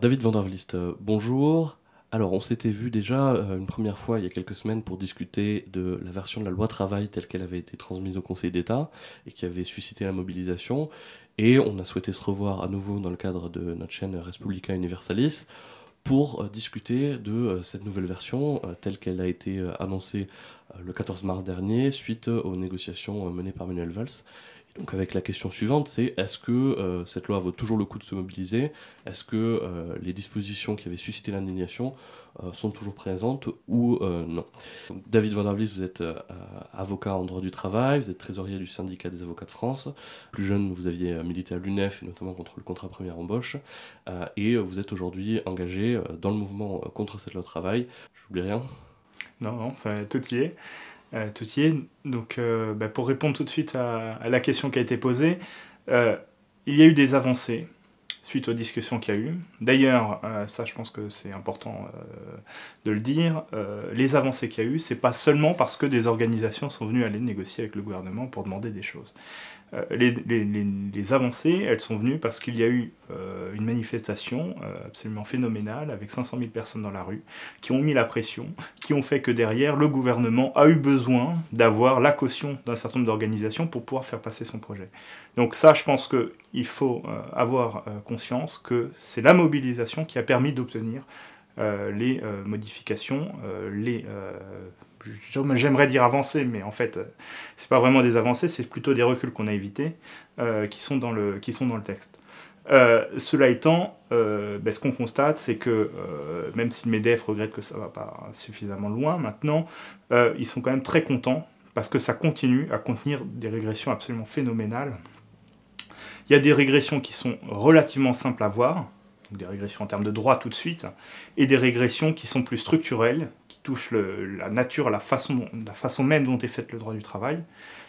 David Van der Vlist, bonjour. Alors, on s'était vu déjà une première fois il y a quelques semaines pour discuter de la version de la loi travail telle qu'elle avait été transmise au Conseil d'État et qui avait suscité la mobilisation. Et on a souhaité se revoir à nouveau dans le cadre de notre chaîne Respublica Universalis pour discuter de cette nouvelle version telle qu'elle a été annoncée le 14 mars dernier suite aux négociations menées par Manuel Valls. Donc avec la question suivante, c'est est-ce que cette loi vaut toujours le coup de se mobiliser? Est-ce que les dispositions qui avaient suscité l'indignation sont toujours présentes ou non? Donc, David Van der Vlies, vous êtes avocat en droit du travail, vous êtes trésorier du syndicat des avocats de France. Plus jeune, vous aviez milité à l'UNEF, et notamment contre le contrat première embauche. Et vous êtes aujourd'hui engagé dans le mouvement contre cette loi travail. J'oublie rien? Non, non, tout y est. Tout y est. Donc, pour répondre tout de suite à la question qui a été posée, il y a eu des avancées suite aux discussions qu'il y a eu. D'ailleurs, ça je pense que c'est important de le dire, les avancées qu'il y a eu, c'est pas seulement parce que des organisations sont venues aller négocier avec le gouvernement pour demander des choses. Les avancées, elles sont venues parce qu'il y a eu une manifestation absolument phénoménale avec 500 000 personnes dans la rue qui ont mis la pression, qui ont fait que derrière, le gouvernement a eu besoin d'avoir la caution d'un certain nombre d'organisations pour pouvoir faire passer son projet. Donc ça, je pense qu'il faut avoir conscience que c'est la mobilisation qui a permis d'obtenir les modifications, j'aimerais dire avancées, mais en fait, c'est pas vraiment des avancées, c'est plutôt des reculs qu'on a évités, qui sont dans le texte. Cela étant, ce qu'on constate, c'est que même si le MEDEF regrette que ça ne va pas suffisamment loin maintenant, ils sont quand même très contents parce que ça continue à contenir des régressions absolument phénoménales. Il y a des régressions qui sont relativement simples à voir, des régressions en termes de droit tout de suite, et des régressions qui sont plus structurelles, qui touchent la nature, la façon même dont est fait le droit du travail,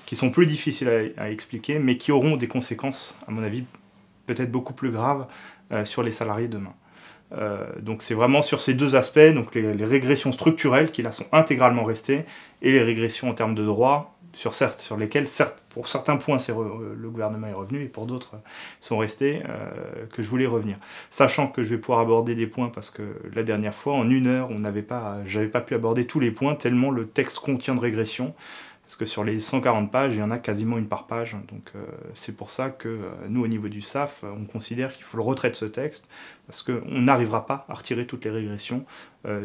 qui sont plus difficiles à expliquer, mais qui auront des conséquences, à mon avis, peut-être beaucoup plus graves sur les salariés demain. Donc c'est vraiment sur ces deux aspects, donc les régressions structurelles qui là sont intégralement restées, et les régressions en termes de droit, sur lesquelles, certes, pour certains points, le gouvernement est revenu, et pour d'autres sont restés, que je voulais revenir. Sachant que je vais pouvoir aborder des points, parce que la dernière fois, en 1 heure, j'avais pas pu aborder tous les points, tellement le texte contient de régressions. Parce que sur les 140 pages, il y en a quasiment une par page. Donc c'est pour ça que nous, au niveau du SAF, on considère qu'il faut le retrait de ce texte, parce qu'on n'arrivera pas à retirer toutes les régressions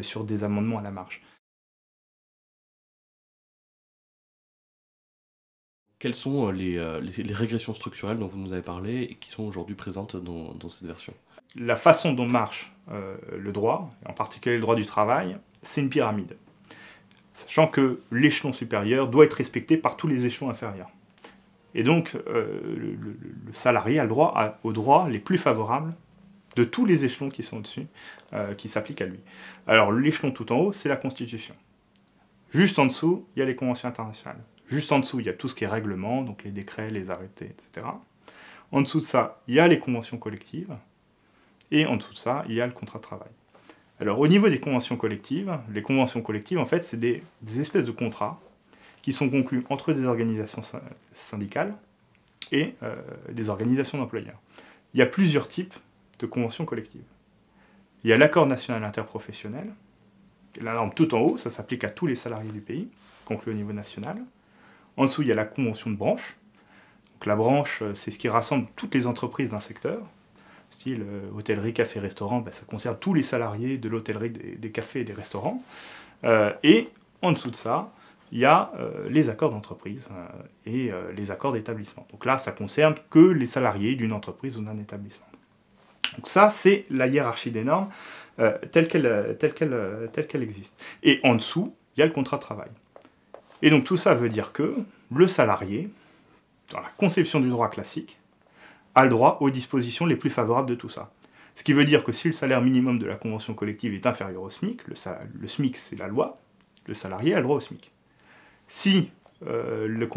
sur des amendements à la marge. Quelles sont les régressions structurelles dont vous nous avez parlé et qui sont aujourd'hui présentes dans cette version? La façon dont marche le droit, en particulier le droit du travail, c'est une pyramide. Sachant que l'échelon supérieur doit être respecté par tous les échelons inférieurs. Et donc, le salarié a le droit aux droits les plus favorables de tous les échelons qui sont au-dessus, qui s'appliquent à lui. Alors, l'échelon tout en haut, c'est la Constitution. Juste en dessous, il y a les conventions internationales. Juste en dessous, il y a tout ce qui est règlement, donc les décrets, les arrêtés, etc. En dessous de ça, il y a les conventions collectives. Et en dessous de ça, il y a le contrat de travail. Alors, au niveau des conventions collectives, les conventions collectives, en fait, c'est des espèces de contrats qui sont conclus entre des organisations syndicales et des organisations d'employeurs. Il y a plusieurs types de conventions collectives. Il y a l'accord national interprofessionnel, la norme tout en haut, ça s'applique à tous les salariés du pays, conclu au niveau national. En dessous, il y a la convention de branche. Donc, la branche, c'est ce qui rassemble toutes les entreprises d'un secteur. Style hôtellerie, café, restaurant, ça concerne tous les salariés de l'hôtellerie, des cafés et des restaurants. Et en dessous de ça, il y a les accords d'entreprise et les accords d'établissement. Donc là, ça concerne que les salariés d'une entreprise ou d'un établissement. Donc ça, c'est la hiérarchie des normes telle qu'elle existe. Et en dessous, il y a le contrat de travail. Et donc tout ça veut dire que le salarié, dans la conception du droit classique, a le droit aux dispositions les plus favorables de tout ça. Ce qui veut dire que si le salaire minimum de la convention collective est inférieur au SMIC, le SMIC c'est la loi, le salarié a le droit au SMIC. Si le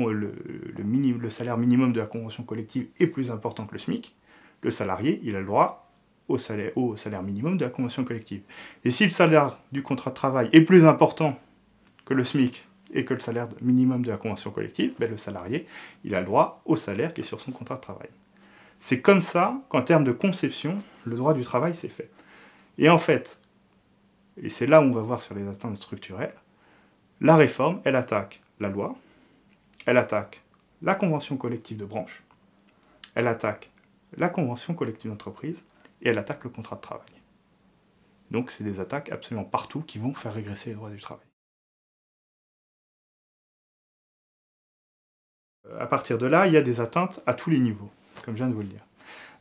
salaire minimum de la convention collective est plus important que le SMIC, le salarié il a le droit au salaire minimum de la convention collective. Et si le salaire du contrat de travail est plus important que le SMIC et que le salaire minimum de la convention collective, le salarié il a le droit au salaire qui est sur son contrat de travail. C'est comme ça qu'en termes de conception, le droit du travail s'est fait. Et en fait, et c'est là où on va voir sur les atteintes structurelles, la réforme, elle attaque la loi, elle attaque la convention collective de branche, elle attaque la convention collective d'entreprise, et elle attaque le contrat de travail. Donc c'est des attaques absolument partout qui vont faire régresser les droits du travail. À partir de là, il y a des atteintes à tous les niveaux, comme je viens de vous le dire.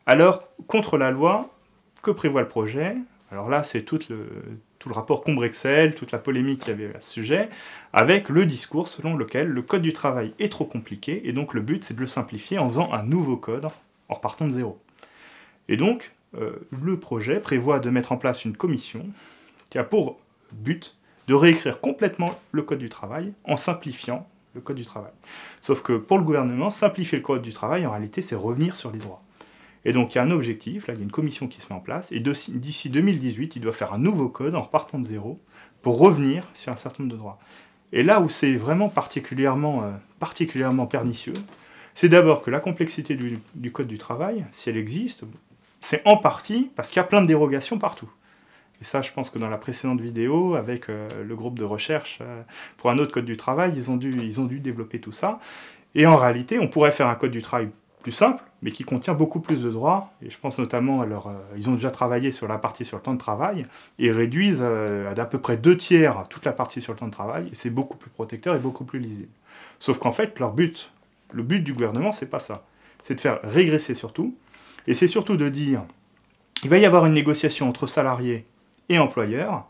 Alors, contre la loi, que prévoit le projet? Alors là, c'est tout le rapport Combrexel, toute la polémique qu'il y avait à ce sujet, avec le discours selon lequel le code du travail est trop compliqué, et donc le but, c'est de le simplifier en faisant un nouveau code, en repartant de zéro. Et donc, le projet prévoit de mettre en place une commission qui a pour but de réécrire complètement le code du travail en simplifiant le code du travail. Sauf que pour le gouvernement, simplifier le code du travail, en réalité, c'est revenir sur les droits. Et donc il y a un objectif, là il y a une commission qui se met en place, et d'ici 2018, il doit faire un nouveau code en repartant de zéro pour revenir sur un certain nombre de droits. Et là où c'est vraiment particulièrement pernicieux, c'est d'abord que la complexité du code du travail, si elle existe, c'est en partie parce qu'il y a plein de dérogations partout. Et ça, je pense que dans la précédente vidéo, avec le groupe de recherche pour un autre code du travail, ils ont dû développer tout ça. Et en réalité, on pourrait faire un code du travail plus simple, mais qui contient beaucoup plus de droits. Et je pense notamment à ils ont déjà travaillé sur la partie sur le temps de travail, et réduisent d'à peu près 2/3 toute la partie sur le temps de travail, et c'est beaucoup plus protecteur et beaucoup plus lisible. Sauf qu'en fait, le but du gouvernement, c'est pas ça. C'est de faire régresser surtout, et c'est surtout de dire, il va y avoir une négociation entre salariés et employeurs,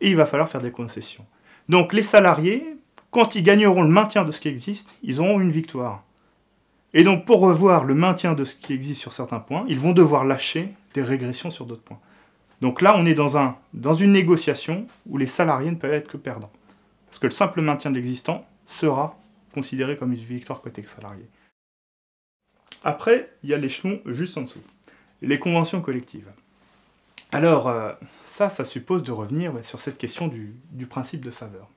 et il va falloir faire des concessions. Donc les salariés, quand ils gagneront le maintien de ce qui existe, ils auront une victoire. Et donc pour revoir le maintien de ce qui existe sur certains points, ils vont devoir lâcher des régressions sur d'autres points. Donc là, on est dans une négociation où les salariés ne peuvent être que perdants. Parce que le simple maintien de l'existant sera considéré comme une victoire côté salarié. Après, il y a l'échelon juste en dessous, les conventions collectives. Alors, ça suppose de revenir sur cette question du principe de faveur.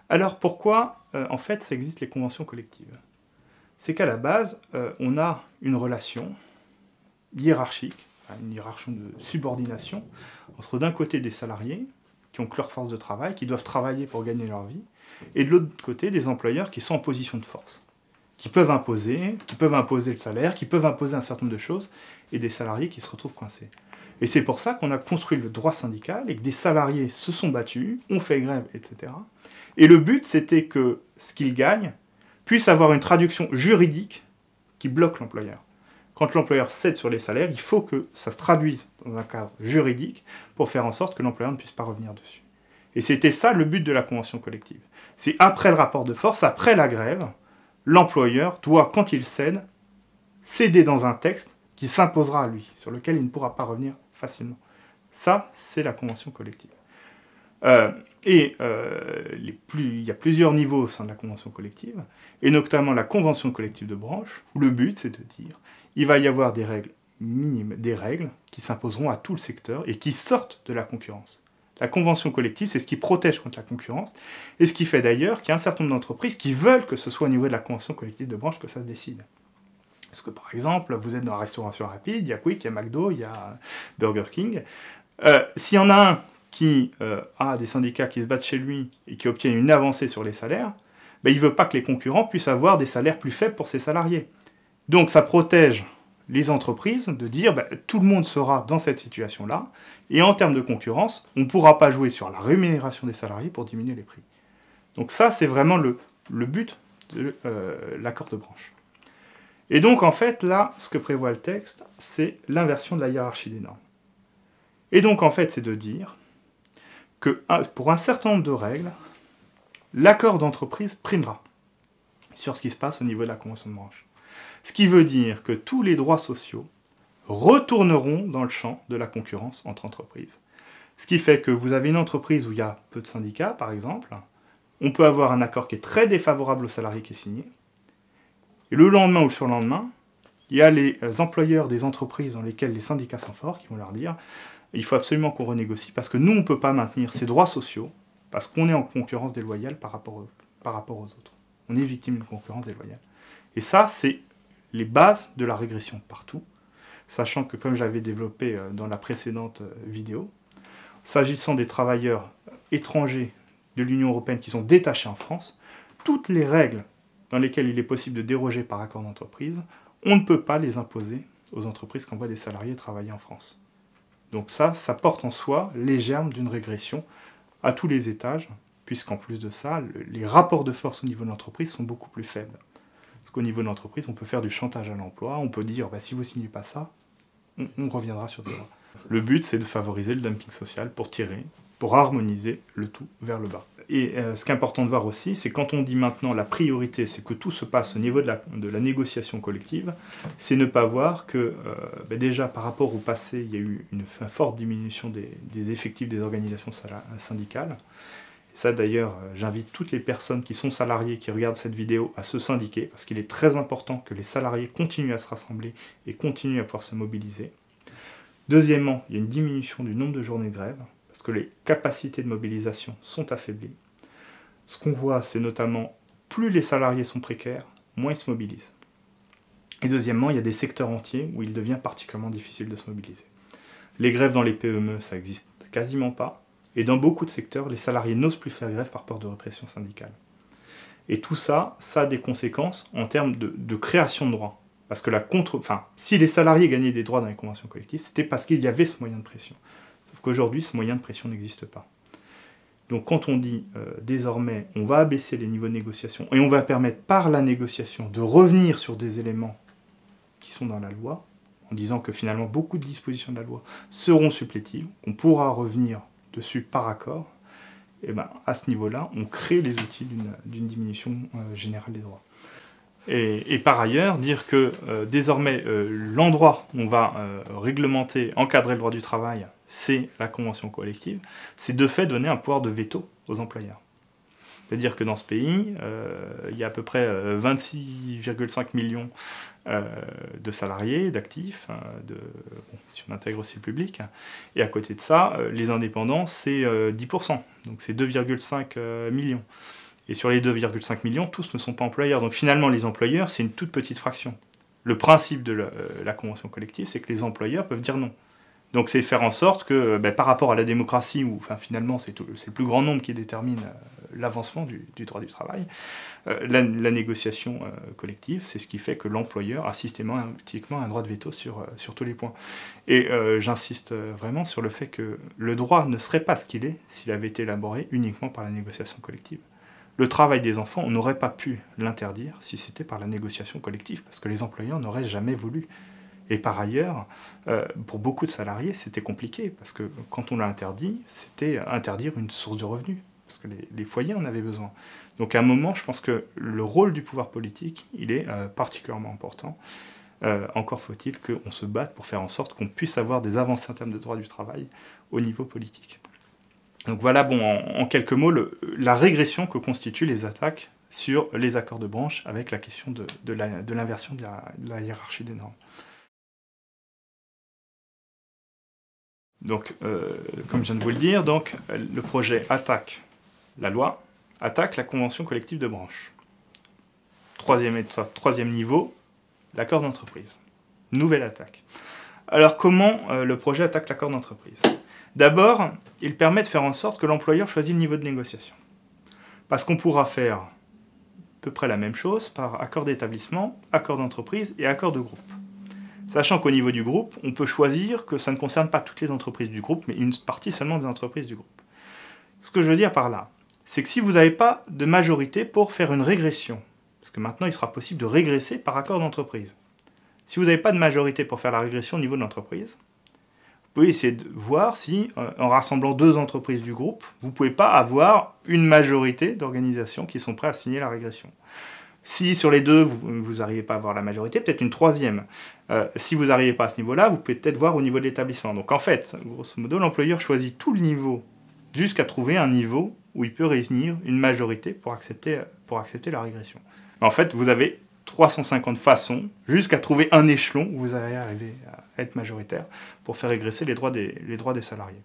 Alors, pourquoi, en fait, ça existe les conventions collectives? C'est qu'à la base, on a une relation hiérarchique, une hiérarchie de subordination, entre d'un côté des salariés, qui ont que leur force de travail, qui doivent travailler pour gagner leur vie, et de l'autre côté, des employeurs qui sont en position de force, qui peuvent imposer le salaire, qui peuvent imposer un certain nombre de choses, et des salariés qui se retrouvent coincés. Et c'est pour ça qu'on a construit le droit syndical, et que des salariés se sont battus, ont fait grève, etc. Et le but, c'était que ce qu'ils gagnent puisse avoir une traduction juridique qui bloque l'employeur. Quand l'employeur cède sur les salaires, il faut que ça se traduise dans un cadre juridique pour faire en sorte que l'employeur ne puisse pas revenir dessus. Et c'était ça le but de la convention collective. C'est après le rapport de force, après la grève, l'employeur doit, quand il cède, céder dans un texte qui s'imposera à lui, sur lequel il ne pourra pas revenir facilement. Ça, c'est la convention collective. Il y a plusieurs niveaux au sein de la convention collective, et notamment la convention collective de branche, où le but, c'est de dire il va y avoir des règles minimes, des règles qui s'imposeront à tout le secteur et qui sortent de la concurrence. La convention collective, c'est ce qui protège contre la concurrence, et ce qui fait d'ailleurs qu'il y a un certain nombre d'entreprises qui veulent que ce soit au niveau de la convention collective de branche que ça se décide. Parce que par exemple, vous êtes dans la restauration rapide, il y a Quick, il y a McDo, il y a Burger King. S'il y en a un qui a des syndicats qui se battent chez lui et qui obtiennent une avancée sur les salaires, il ne veut pas que les concurrents puissent avoir des salaires plus faibles pour ses salariés. Donc ça protège les entreprises de dire tout le monde sera dans cette situation-là, et en termes de concurrence, on ne pourra pas jouer sur la rémunération des salariés pour diminuer les prix. Donc ça, c'est vraiment le but de l'accord de branche. Et donc, en fait, là, ce que prévoit le texte, c'est l'inversion de la hiérarchie des normes. Et donc, en fait, c'est de dire que pour un certain nombre de règles, l'accord d'entreprise primera sur ce qui se passe au niveau de la convention de branche. Ce qui veut dire que tous les droits sociaux retourneront dans le champ de la concurrence entre entreprises. Ce qui fait que vous avez une entreprise où il y a peu de syndicats, par exemple, on peut avoir un accord qui est très défavorable aux salariés qui est signé, et le lendemain ou le surlendemain, il y a les employeurs des entreprises dans lesquelles les syndicats sont forts qui vont leur dire il faut absolument qu'on renégocie parce que nous, on ne peut pas maintenir ces droits sociaux parce qu'on est en concurrence déloyale par rapport aux autres. On est victime d'une concurrence déloyale. Et ça, c'est les bases de la régression partout. sachant que, comme j'avais développé dans la précédente vidéo, s'agissant des travailleurs étrangers de l'Union européenne qui sont détachés en France, toutes les règles dans lesquelles il est possible de déroger par accord d'entreprise, on ne peut pas les imposer aux entreprises qui envoient des salariés travailler en France. Donc ça porte en soi les germes d'une régression à tous les étages, puisqu'en plus de ça, les rapports de force au niveau de l'entreprise sont beaucoup plus faibles. Parce qu'au niveau de l'entreprise, on peut faire du chantage à l'emploi, on peut dire si vous ne signez pas ça, on reviendra sur des droits. Le but, c'est de favoriser le dumping social pour harmoniser le tout vers le bas. Et ce qui est important de voir aussi, c'est quand on dit maintenant la priorité, c'est que tout se passe au niveau de la négociation collective, c'est ne pas voir que déjà par rapport au passé, il y a eu une forte diminution des effectifs des organisations syndicales. Et ça d'ailleurs, j'invite toutes les personnes qui sont salariées, qui regardent cette vidéo, à se syndiquer, parce qu'il est très important que les salariés continuent à se rassembler et continuent à pouvoir se mobiliser. Deuxièmement, il y a une diminution du nombre de journées de grève, parce que les capacités de mobilisation sont affaiblies. Ce qu'on voit, c'est notamment, plus les salariés sont précaires, moins ils se mobilisent. Et deuxièmement, il y a des secteurs entiers où il devient particulièrement difficile de se mobiliser. Les grèves dans les PME, ça n'existe quasiment pas. Et dans beaucoup de secteurs, les salariés n'osent plus faire grève par peur de répression syndicale. Et tout ça, ça a des conséquences en termes de création de droits. Parce que si les salariés gagnaient des droits dans les conventions collectives, c'était parce qu'il y avait ce moyen de pression. Sauf qu'aujourd'hui, ce moyen de pression n'existe pas. Donc quand on dit désormais, on va abaisser les niveaux de négociation, et on va permettre par la négociation de revenir sur des éléments qui sont dans la loi, en disant que finalement beaucoup de dispositions de la loi seront supplétives, on pourra revenir dessus par accord, et à ce niveau-là, on crée les outils d'une diminution générale des droits. Et par ailleurs, dire que désormais, l'endroit où on va réglementer, encadrer le droit du travail, c'est la convention collective, c'est de fait donner un pouvoir de veto aux employeurs. C'est-à-dire que dans ce pays, il y a à peu près 26,5 millions de salariés, d'actifs, si on intègre aussi le public, et à côté de ça, les indépendants, c'est 10%, donc c'est 2,5 millions. Et sur les 2,5 millions, tous ne sont pas employeurs. Donc finalement, les employeurs, c'est une toute petite fraction. Le principe de la convention collective, c'est que les employeurs peuvent dire non. Donc c'est faire en sorte que, par rapport à la démocratie, où finalement c'est le plus grand nombre qui détermine l'avancement du droit du travail, la négociation collective, c'est ce qui fait que l'employeur a systématiquement un droit de veto sur tous les points. Et j'insiste vraiment sur le fait que le droit ne serait pas ce qu'il est s'il avait été élaboré uniquement par la négociation collective. Le travail des enfants, on n'aurait pas pu l'interdire si c'était par la négociation collective, parce que les employeurs n'auraient jamais voulu. Et par ailleurs, pour beaucoup de salariés, c'était compliqué, parce que quand on l'a interdit, c'était interdire une source de revenus, parce que les foyers en avaient besoin. Donc à un moment, je pense que le rôle du pouvoir politique, il est particulièrement important. Encore faut-il qu'on se batte pour faire en sorte qu'on puisse avoir des avancées en termes de droit du travail au niveau politique. Donc voilà, en quelques mots, la régression que constituent les attaques sur les accords de branche avec la question de l'inversion de la hiérarchie des normes. Donc, comme je viens de vous le dire, le projet attaque la loi, attaque la convention collective de branche. Troisième niveau, l'accord d'entreprise. Nouvelle attaque. Alors, comment le projet attaque l'accord d'entreprise ? D'abord, il permet de faire en sorte que l'employeur choisisse le niveau de négociation. Parce qu'on pourra faire à peu près la même chose par accord d'établissement, accord d'entreprise et accord de groupe. Sachant qu'au niveau du groupe, on peut choisir que ça ne concerne pas toutes les entreprises du groupe, mais une partie seulement des entreprises du groupe. Ce que je veux dire par là, c'est que si vous n'avez pas de majorité pour faire une régression, parce que maintenant il sera possible de régresser par accord d'entreprise, si vous n'avez pas de majorité pour faire la régression au niveau de l'entreprise, vous pouvez essayer de voir si, en rassemblant deux entreprises du groupe, vous ne pouvez pas avoir une majorité d'organisations qui sont prêtes à signer la régression. Si sur les deux, vous n'arrivez pas à avoir la majorité, peut-être une troisième. Si vous n'arrivez pas à ce niveau-là, vous pouvez peut-être voir au niveau de l'établissement. Donc en fait, grosso modo, l'employeur choisit tout le niveau jusqu'à trouver un niveau où il peut réunir une majorité pour accepter la régression. En fait, vous avez 350 façons jusqu'à trouver un échelon où vous allez arriver à être majoritaire pour faire régresser les droits des salariés.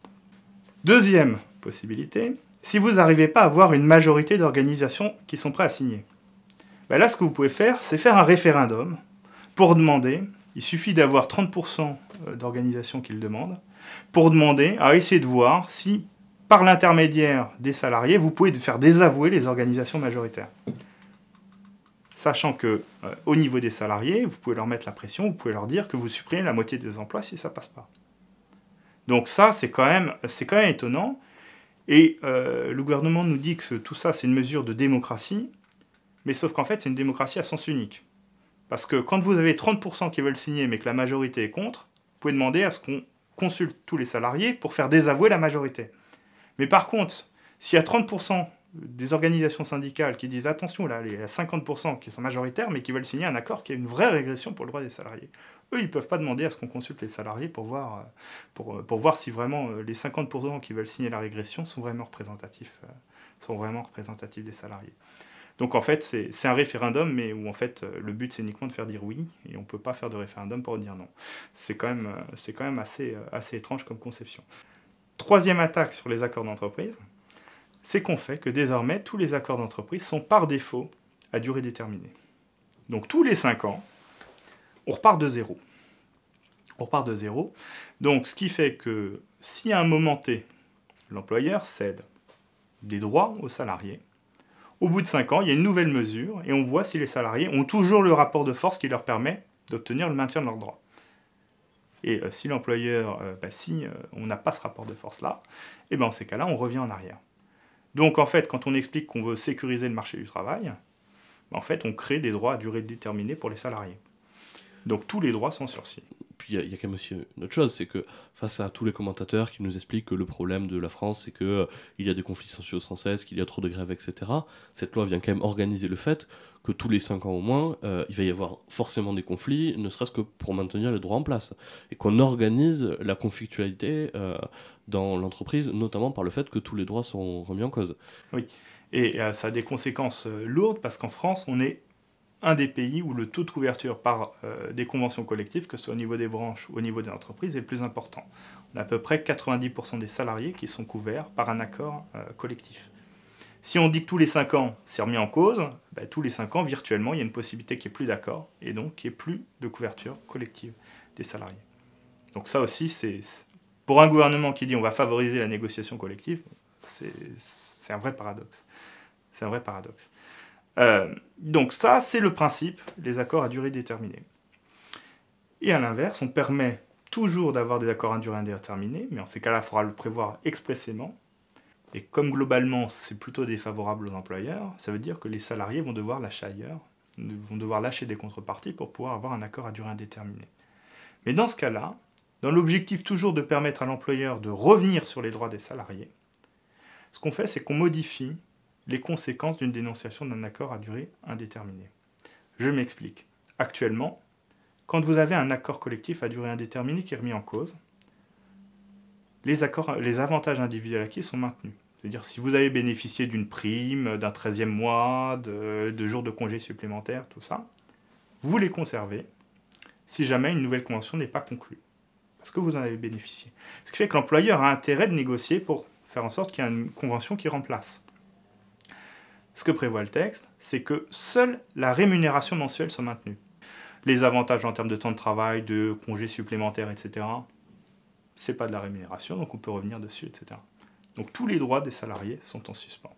Deuxième possibilité, si vous n'arrivez pas à avoir une majorité d'organisations qui sont prêtes à signer. Là, ce que vous pouvez faire, c'est faire un référendum pour demander Il suffit d'avoir 30% d'organisations qui le demandent pour demander à essayer de voir si, par l'intermédiaire des salariés, vous pouvez faire désavouer les organisations majoritaires. Sachant que, au niveau des salariés, vous pouvez leur mettre la pression, vous pouvez leur dire que vous supprimez la moitié des emplois si ça ne passe pas. Donc ça, c'est quand même étonnant. Et le gouvernement nous dit que tout ça, c'est une mesure de démocratie, mais sauf qu'en fait, c'est une démocratie à sens unique. Parce que quand vous avez 30% qui veulent signer, mais que la majorité est contre, vous pouvez demander à ce qu'on consulte tous les salariés pour faire désavouer la majorité. Mais par contre, s'il y a 30% des organisations syndicales qui disent attention, là, il y a 50% qui sont majoritaires, mais qui veulent signer un accord qui a une vraie régression pour le droit des salariés. Eux, ils ne peuvent pas demander à ce qu'on consulte les salariés pour voir si vraiment les 50% qui veulent signer la régression sont vraiment représentatifs des salariés. Donc en fait, c'est un référendum, mais où en fait le but c'est uniquement de faire dire oui, et on ne peut pas faire de référendum pour dire non. C'est quand même assez étrange comme conception. Troisième attaque sur les accords d'entreprise, c'est qu'on fait que désormais, tous les accords d'entreprise sont par défaut à durée déterminée. Donc tous les 5 ans, on repart de zéro. Donc ce qui fait que si à un moment T, l'employeur cède des droits aux salariés, au bout de 5 ans, il y a une nouvelle mesure, et on voit si les salariés ont toujours le rapport de force qui leur permet d'obtenir le maintien de leurs droits. Et si l'employeur, on n'a pas ce rapport de force-là, et en ces cas-là, on revient en arrière. Donc en fait, quand on explique qu'on veut sécuriser le marché du travail, en fait, on crée des droits à durée déterminée pour les salariés. Donc tous les droits sont sursis. Puis il y a quand même aussi une autre chose, c'est que face à tous les commentateurs qui nous expliquent que le problème de la France, c'est qu'il y a des conflits sociaux sans cesse, qu'il y a trop de grèves, etc., cette loi vient quand même organiser le fait que tous les 5 ans au moins, il va y avoir forcément des conflits, ne serait-ce que pour maintenir les droits en place. Et qu'on organise la conflictualité dans l'entreprise, notamment par le fait que tous les droits sont remis en cause. Oui, et ça a des conséquences lourdes, parce qu'en France, on est un des pays où le taux de couverture par des conventions collectives, que ce soit au niveau des branches ou au niveau des entreprises, est le plus important. On a à peu près 90% des salariés qui sont couverts par un accord collectif. Si on dit que tous les 5 ans, c'est remis en cause, tous les 5 ans, virtuellement, il y a une possibilité qu'il n'y ait plus d'accord, et donc qu'il n'y ait plus de couverture collective des salariés. Donc ça aussi, c'est pour un gouvernement qui dit on va favoriser la négociation collective, c'est un vrai paradoxe. C'est un vrai paradoxe. Donc ça, c'est le principe, les accords à durée déterminée. Et à l'inverse, on permet toujours d'avoir des accords à durée indéterminée, mais en ces cas-là, il faudra le prévoir expressément. Et comme globalement, c'est plutôt défavorable aux employeurs, ça veut dire que les salariés vont devoir lâcher ailleurs, vont devoir lâcher des contreparties pour pouvoir avoir un accord à durée indéterminée. Mais dans ce cas-là, dans l'objectif toujours de permettre à l'employeur de revenir sur les droits des salariés, ce qu'on fait, c'est qu'on modifie les conséquences d'une dénonciation d'un accord à durée indéterminée. Je m'explique. Actuellement, quand vous avez un accord collectif à durée indéterminée qui est remis en cause, les avantages individuels acquis sont maintenus. C'est-à-dire si vous avez bénéficié d'une prime, d'un 13e mois, de jours de congés supplémentaires, tout ça, vous les conservez si jamais une nouvelle convention n'est pas conclue. Parce que vous en avez bénéficié. Ce qui fait que l'employeur a intérêt de négocier pour faire en sorte qu'il y ait une convention qui remplace. Ce que prévoit le texte, c'est que seule la rémunération mensuelle soit maintenue. Les avantages en termes de temps de travail, de congés supplémentaires, etc., c'est pas de la rémunération, donc on peut revenir dessus, etc. Donc tous les droits des salariés sont en suspens,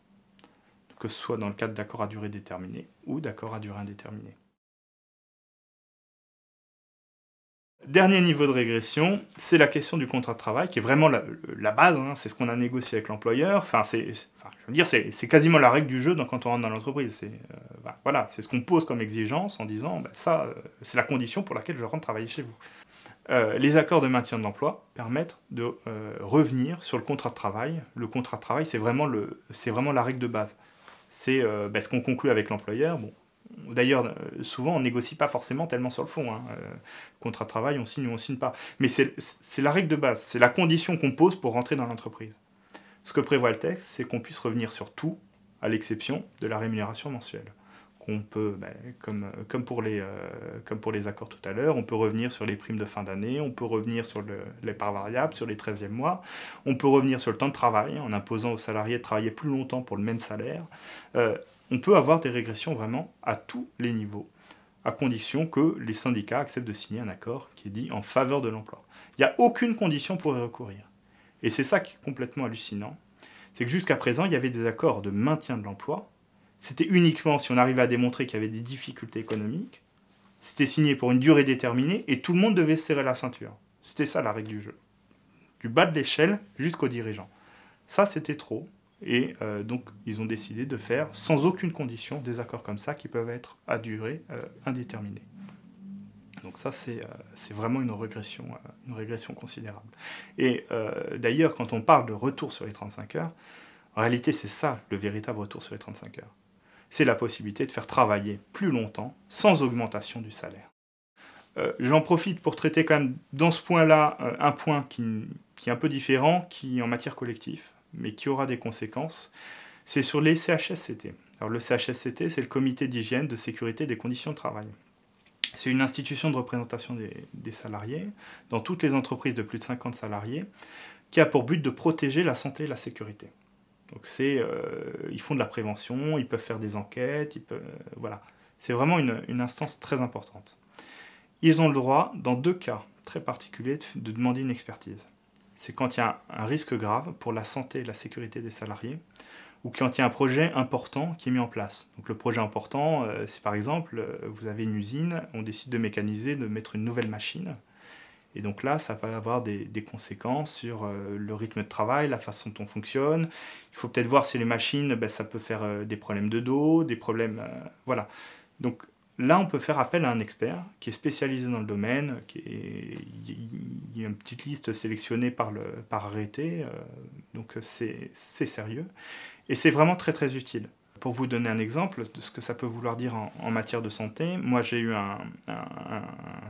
que ce soit dans le cadre d'accords à durée déterminée ou d'accords à durée indéterminée. Dernier niveau de régression, c'est la question du contrat de travail, qui est vraiment la base, hein, c'est ce qu'on a négocié avec l'employeur, c'est quasiment la règle du jeu quand on rentre dans l'entreprise. C'est ce qu'on pose comme exigence en disant, c'est la condition pour laquelle je rentre travailler chez vous. Les accords de maintien de l'emploi permettent de revenir sur le contrat de travail. Le contrat de travail, c'est vraiment la règle de base. C'est ce qu'on conclut avec l'employeur. Bon. D'ailleurs, souvent, on ne négocie pas forcément tellement sur le fond. Le contrat de travail, on signe ou on ne signe pas. Mais c'est la règle de base, c'est la condition qu'on pose pour rentrer dans l'entreprise. Ce que prévoit le texte, c'est qu'on puisse revenir sur tout, à l'exception de la rémunération mensuelle. Qu'on peut, comme pour les accords tout à l'heure, on peut revenir sur les primes de fin d'année, on peut revenir sur les parts variables, sur les 13e mois, on peut revenir sur le temps de travail, en imposant aux salariés de travailler plus longtemps pour le même salaire. On peut avoir des régressions vraiment à tous les niveaux à condition que les syndicats acceptent de signer un accord qui est dit en faveur de l'emploi. Il n'y a aucune condition pour y recourir. Et c'est ça qui est complètement hallucinant, c'est que jusqu'à présent, il y avait des accords de maintien de l'emploi. C'était uniquement si on arrivait à démontrer qu'il y avait des difficultés économiques. C'était signé pour une durée déterminée et tout le monde devait se serrer la ceinture. C'était ça la règle du jeu. Du bas de l'échelle jusqu'aux dirigeants. Ça, c'était trop. Et donc, ils ont décidé de faire, sans aucune condition, des accords comme ça qui peuvent être à durée indéterminée. Donc ça, c'est vraiment une régression considérable. Et d'ailleurs, quand on parle de retour sur les 35 heures, en réalité, c'est ça le véritable retour sur les 35 heures. C'est la possibilité de faire travailler plus longtemps sans augmentation du salaire. J'en profite pour traiter quand même dans ce point-là un point qui est un peu différent, qui est en matière collective, mais qui aura des conséquences. C'est sur les CHSCT. Alors le CHSCT, c'est le Comité d'hygiène, de sécurité et des conditions de travail. C'est une institution de représentation des salariés dans toutes les entreprises de plus de 50 salariés qui a pour but de protéger la santé et la sécurité. Donc ils font de la prévention, ils peuvent faire des enquêtes, voilà. C'est vraiment une instance très importante. Ils ont le droit, dans 2 cas très particuliers, de demander une expertise. C'est quand il y a un risque grave pour la santé et la sécurité des salariés, ou quand il y a un projet important qui est mis en place. Donc le projet important, c'est par exemple, vous avez une usine, on décide de mécaniser, de mettre une nouvelle machine, et donc là, ça peut avoir des conséquences sur le rythme de travail, la façon dont on fonctionne. Il faut peut-être voir si les machines, ça peut faire des problèmes de dos, des problèmes... voilà. Donc là, on peut faire appel à un expert qui est spécialisé dans le domaine. Il y a une petite liste sélectionnée par arrêté, donc c'est sérieux. Et c'est vraiment très très utile. Pour vous donner un exemple de ce que ça peut vouloir dire en matière de santé, moi j'ai eu un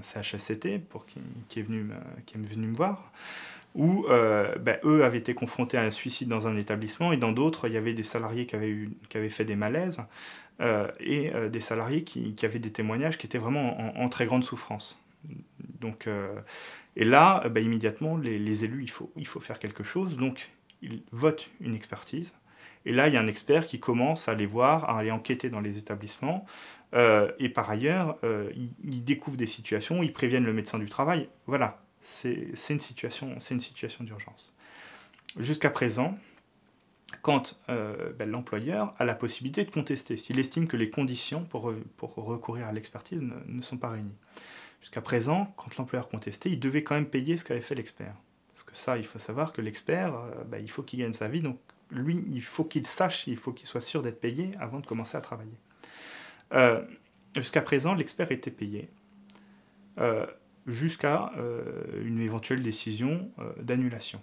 CHSCT qui est venu me voir, où eux avaient été confrontés à un suicide dans un établissement, et dans d'autres, il y avait des salariés qui avaient fait des malaises, et des salariés qui avaient des témoignages qui étaient vraiment en très grande souffrance. Donc, et là, immédiatement, les élus, il faut faire quelque chose, donc ils votent une expertise. Et là, il y a un expert qui commence à aller voir, à aller enquêter dans les établissements. Et par ailleurs, ils découvrent des situations, ils préviennent le médecin du travail. Voilà, c'est une situation d'urgence. Jusqu'à présent, quand l'employeur a la possibilité de contester, s'il estime que les conditions pour recourir à l'expertise ne sont pas réunies. Jusqu'à présent, quand l'employeur contestait, il devait quand même payer ce qu'avait fait l'expert. Parce que ça, il faut savoir que l'expert, il faut qu'il gagne sa vie, donc lui, il faut qu'il sache, il faut qu'il soit sûr d'être payé avant de commencer à travailler. Jusqu'à présent, l'expert était payé jusqu'à une éventuelle décision d'annulation.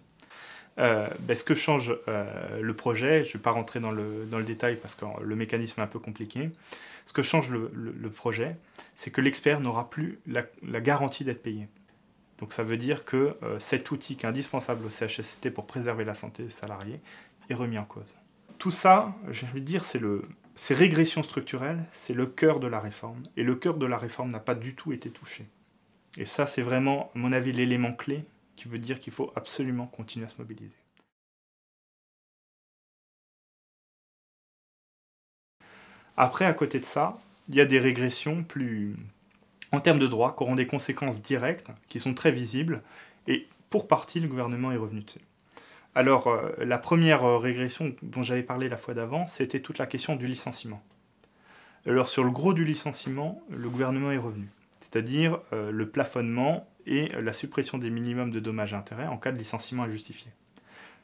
Ce que change le projet, je ne vais pas rentrer dans le détail parce que le mécanisme est un peu compliqué, ce que change le projet, c'est que l'expert n'aura plus la garantie d'être payé. Donc ça veut dire que cet outil qui est indispensable au CHSCT pour préserver la santé des salariés est remis en cause. Tout ça, j'ai envie de dire, c'est régression structurelle, c'est le cœur de la réforme. Et le cœur de la réforme n'a pas du tout été touché. Et ça, c'est vraiment, à mon avis, l'élément clé qui veut dire qu'il faut absolument continuer à se mobiliser. Après, à côté de ça, il y a des régressions plus... en termes de droit, qui auront des conséquences directes, qui sont très visibles, et pour partie, le gouvernement est revenu dessus. Alors, la première régression dont j'avais parlé la fois d'avant, c'était toute la question du licenciement. Alors, sur le gros du licenciement, le gouvernement est revenu. C'est-à-dire le plafonnement et la suppression des minimums de dommages et intérêts en cas de licenciement injustifié.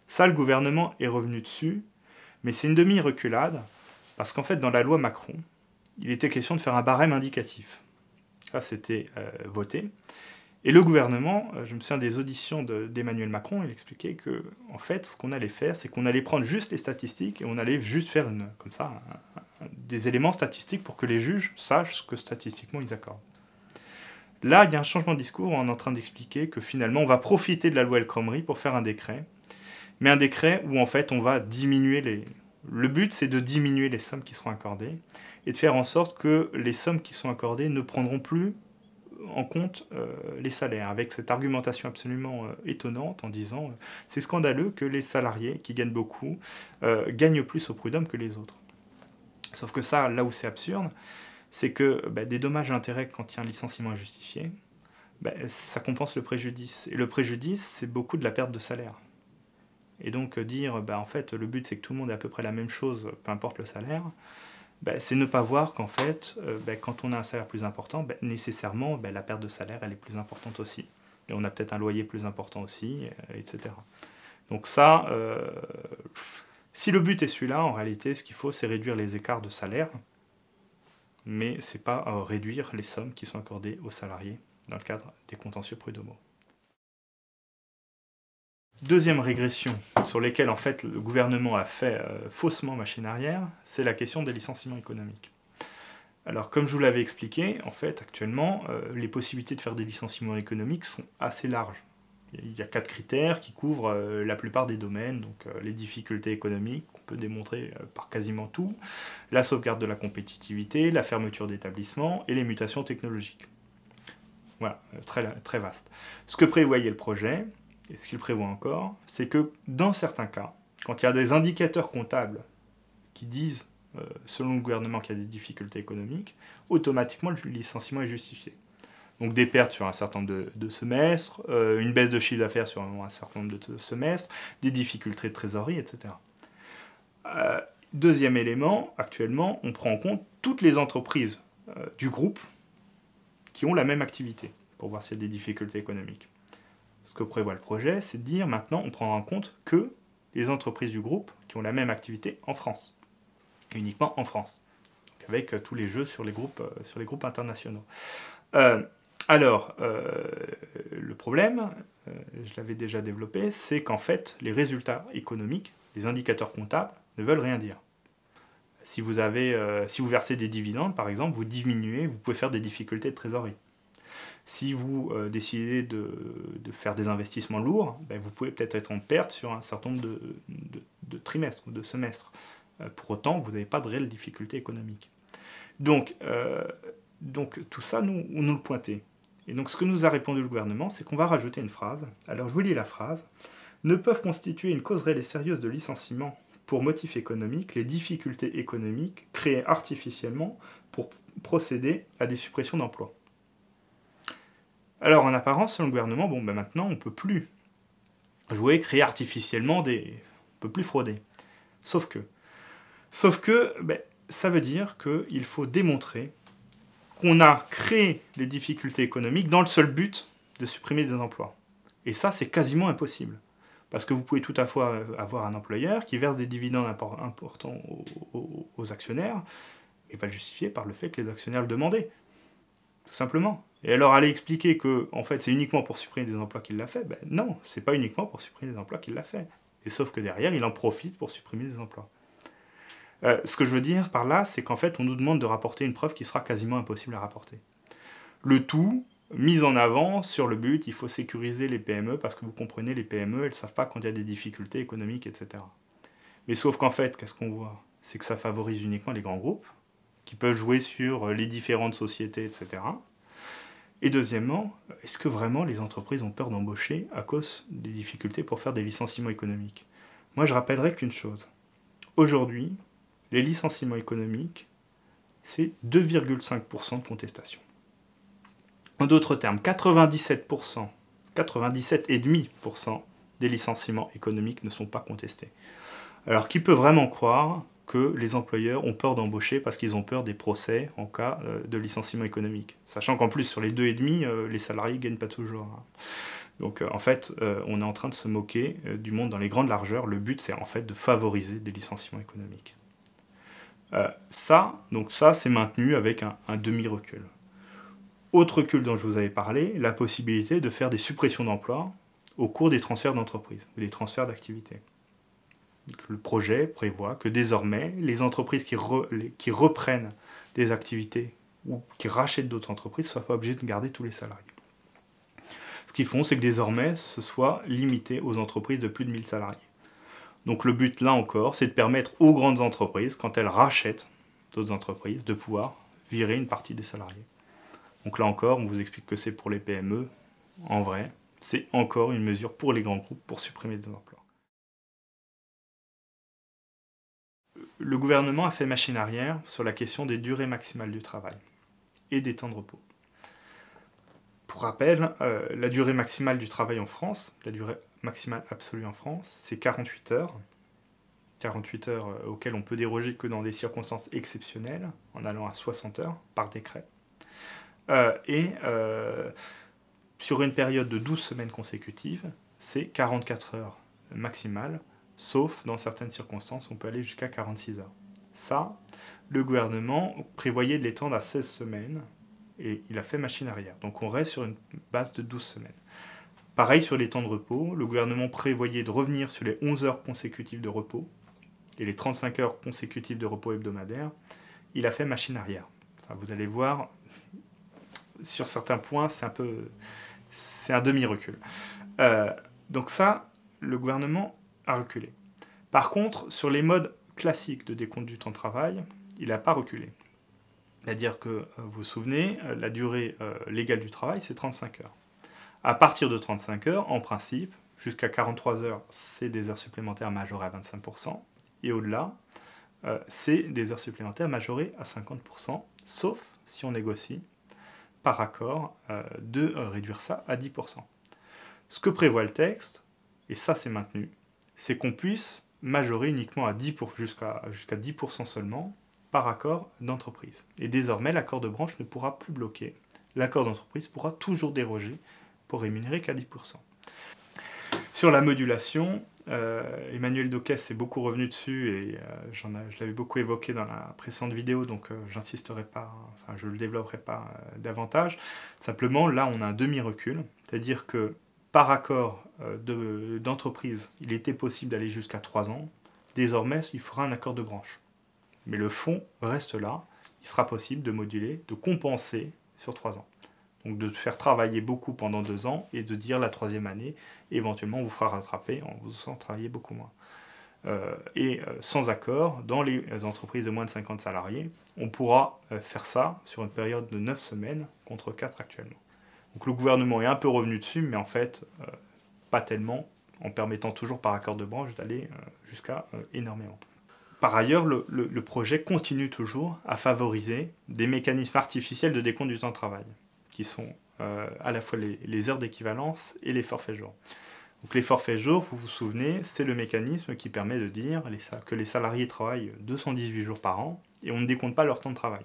Ça, le gouvernement est revenu dessus, mais c'est une demi-reculade, parce qu'en fait, dans la loi Macron, il était question de faire un barème indicatif. Ça, c'était voté. Et le gouvernement, je me souviens des auditions d'Emmanuel Macron, il expliquait que, en fait, ce qu'on allait faire, c'est qu'on allait prendre juste les statistiques et on allait juste faire des éléments statistiques pour que les juges sachent ce que statistiquement ils accordent. Là, il y a un changement de discours, on est en train d'expliquer que finalement, on va profiter de la loi El Khomri pour faire un décret, mais un décret où, en fait, on va diminuer les... Le but, c'est de diminuer les sommes qui seront accordées et de faire en sorte que les sommes qui sont accordées ne prendront plus en compte les salaires, avec cette argumentation absolument étonnante en disant c'est scandaleux que les salariés qui gagnent beaucoup gagnent plus au prud'homme que les autres. Sauf que ça, là où c'est absurde, c'est que des dommages et intérêts, quand il y a un licenciement injustifié, ça compense le préjudice. Et le préjudice, c'est beaucoup de la perte de salaire. Et donc dire, en fait, le but c'est que tout le monde ait à peu près la même chose, peu importe le salaire, c'est ne pas voir qu'en fait, quand on a un salaire plus important, nécessairement, la perte de salaire, elle est plus importante aussi. Et on a peut-être un loyer plus important aussi, etc. Donc ça, si le but est celui-là, en réalité, ce qu'il faut, c'est réduire les écarts de salaire, mais c'est pas réduire les sommes qui sont accordées aux salariés dans le cadre des contentieux prud'homaux. Deuxième régression sur laquelle en fait le gouvernement a fait faussement machine arrière, c'est la question des licenciements économiques. Alors comme je vous l'avais expliqué, en fait actuellement les possibilités de faire des licenciements économiques sont assez larges. Il y a 4 critères qui couvrent la plupart des domaines, donc les difficultés économiques, qu'on peut démontrer par quasiment tout, la sauvegarde de la compétitivité, la fermeture d'établissements et les mutations technologiques. Voilà, très vaste. Ce que prévoyait le projet, et ce qu'il prévoit encore, c'est que dans certains cas, quand il y a des indicateurs comptables qui disent, selon le gouvernement, qu'il y a des difficultés économiques, automatiquement le licenciement est justifié. Donc des pertes sur un certain nombre de semestres, une baisse de chiffre d'affaires sur un certain nombre de semestres, des difficultés de trésorerie, etc. Deuxième élément, actuellement, on prend en compte toutes les entreprises du groupe qui ont la même activité, pour voir s'il y a des difficultés économiques. Ce que prévoit le projet, c'est de dire maintenant on prendra en compte que les entreprises du groupe qui ont la même activité en France, et uniquement en France, donc avec tous les jeux sur les groupes internationaux. Le problème, je l'avais déjà développé, c'est qu'en fait les résultats économiques, les indicateurs comptables, ne veulent rien dire. Si vous versez des dividendes, par exemple, vous pouvez faire des difficultés de trésorerie. Si vous décidez de faire des investissements lourds, vous pouvez peut-être être en perte sur un certain nombre de trimestres ou de semestres. Pour autant, vous n'avez pas de réelle difficulté économique. Donc tout ça, nous le pointait. Et donc ce que nous a répondu le gouvernement, c'est qu'on va rajouter une phrase. Alors je vous lis la phrase. « Ne peuvent constituer une cause réelle et sérieuse de licenciement pour motif économique les difficultés économiques créées artificiellement pour procéder à des suppressions d'emplois. » Alors, en apparence, selon le gouvernement, maintenant, on ne peut plus créer artificiellement on ne peut plus frauder. Sauf que ça veut dire qu'il faut démontrer qu'on a créé les difficultés économiques dans le seul but de supprimer des emplois. Et ça, c'est quasiment impossible. Parce que vous pouvez tout à fois avoir un employeur qui verse des dividendes importants aux actionnaires, et va le justifier par le fait que les actionnaires le demandaient. Tout simplement. Et alors aller expliquer que en fait c'est uniquement pour supprimer des emplois qu'il l'a fait, non, c'est pas uniquement pour supprimer des emplois qu'il l'a fait. Et sauf que derrière, il en profite pour supprimer des emplois. Ce que je veux dire par là, c'est qu'en fait, on nous demande de rapporter une preuve qui sera quasiment impossible à rapporter. Le tout, mis en avant sur le but, il faut sécuriser les PME, parce que vous comprenez, les PME, elles ne savent pas quand il y a des difficultés économiques, etc. Mais sauf qu'en fait, qu'est-ce qu'on voit? C'est que ça favorise uniquement les grands groupes, qui peuvent jouer sur les différentes sociétés, etc. Et deuxièmement, est-ce que vraiment les entreprises ont peur d'embaucher à cause des difficultés pour faire des licenciements économiques? Moi, je rappellerai qu'une chose. Aujourd'hui, les licenciements économiques, c'est 2,5% de contestation. En d'autres termes, 97%, 97,5% des licenciements économiques ne sont pas contestés. Alors, qui peut vraiment croire que les employeurs ont peur d'embaucher parce qu'ils ont peur des procès en cas de licenciement économique. Sachant qu'en plus, sur les 2,5, les salariés ne gagnent pas toujours. Donc en fait, on est en train de se moquer du monde dans les grandes largeurs. Le but, c'est en fait de favoriser des licenciements économiques. Ça, c'est maintenu avec un demi-recul. Autre recul dont je vous avais parlé, la possibilité de faire des suppressions d'emplois au cours des transferts d'entreprises, des transferts d'activités. Le projet prévoit que désormais, les entreprises qui reprennent des activités ou qui rachètent d'autres entreprises ne soient pas obligées de garder tous les salariés. Ce qu'ils font, c'est que désormais, ce soit limité aux entreprises de plus de 1000 salariés. Donc le but, là encore, c'est de permettre aux grandes entreprises, quand elles rachètent d'autres entreprises, de pouvoir virer une partie des salariés. Donc là encore, on vous explique que c'est pour les PME. En vrai, c'est encore une mesure pour les grands groupes pour supprimer des emplois. le gouvernement a fait machine arrière sur la question des durées maximales du travail et des temps de repos. Pour rappel, la durée maximale du travail en France, la durée maximale absolue en France, c'est 48 heures. 48 heures auxquelles on peut déroger que dans des circonstances exceptionnelles, en allant à 60 heures par décret. Sur une période de 12 semaines consécutives, c'est 44 heures maximales, sauf dans certaines circonstances, on peut aller jusqu'à 46 heures. Ça, le gouvernement prévoyait de l'étendre à 16 semaines, et il a fait machine arrière. Donc on reste sur une base de 12 semaines. Pareil sur les temps de repos, le gouvernement prévoyait de revenir sur les 11 heures consécutives de repos, et les 35 heures consécutives de repos hebdomadaire. Il a fait machine arrière. Enfin, vous allez voir, sur certains points, c'est un demi-recul. Donc ça, le gouvernement a reculé. Par contre, sur les modes classiques de décompte du temps de travail, il n'a pas reculé. C'est-à-dire que, vous vous souvenez, la durée légale du travail, c'est 35 heures. À partir de 35 heures, en principe, jusqu'à 43 heures, c'est des heures supplémentaires majorées à 25%, et au-delà, c'est des heures supplémentaires majorées à 50%, sauf si on négocie par accord de réduire ça à 10%. Ce que prévoit le texte, et ça c'est maintenu, c'est qu'on puisse majorer uniquement à 10 jusqu'à 10% seulement par accord d'entreprise. Et désormais, l'accord de branche ne pourra plus bloquer. L'accord d'entreprise pourra toujours déroger pour rémunérer qu'à 10%. Sur la modulation, Emmanuel Doquet s'est beaucoup revenu dessus et je l'avais beaucoup évoqué dans la précédente vidéo, donc j'insisterai pas, enfin je le développerai pas davantage. Simplement, là on a un demi-recul, c'est-à-dire que par accord d'entreprise, il était possible d'aller jusqu'à 3 ans. Désormais, il faudra un accord de branche. Mais le fond reste là, il sera possible de moduler, de compenser sur 3 ans. Donc de faire travailler beaucoup pendant 2 ans et de dire la 3e année, éventuellement on vous fera rattraper en vous faisant travailler beaucoup moins. Sans accord, dans les entreprises de moins de 50 salariés, on pourra faire ça sur une période de 9 semaines contre 4 actuellement. Donc le gouvernement est un peu revenu dessus, mais en fait, pas tellement, en permettant toujours par accord de branche d'aller jusqu'à énormément. Par ailleurs, le projet continue toujours à favoriser des mécanismes artificiels de décompte du temps de travail, qui sont à la fois les heures d'équivalence et les forfaits jours. Donc les forfaits jours, vous vous souvenez, c'est le mécanisme qui permet de dire que les salariés travaillent 218 jours par an et on ne décompte pas leur temps de travail.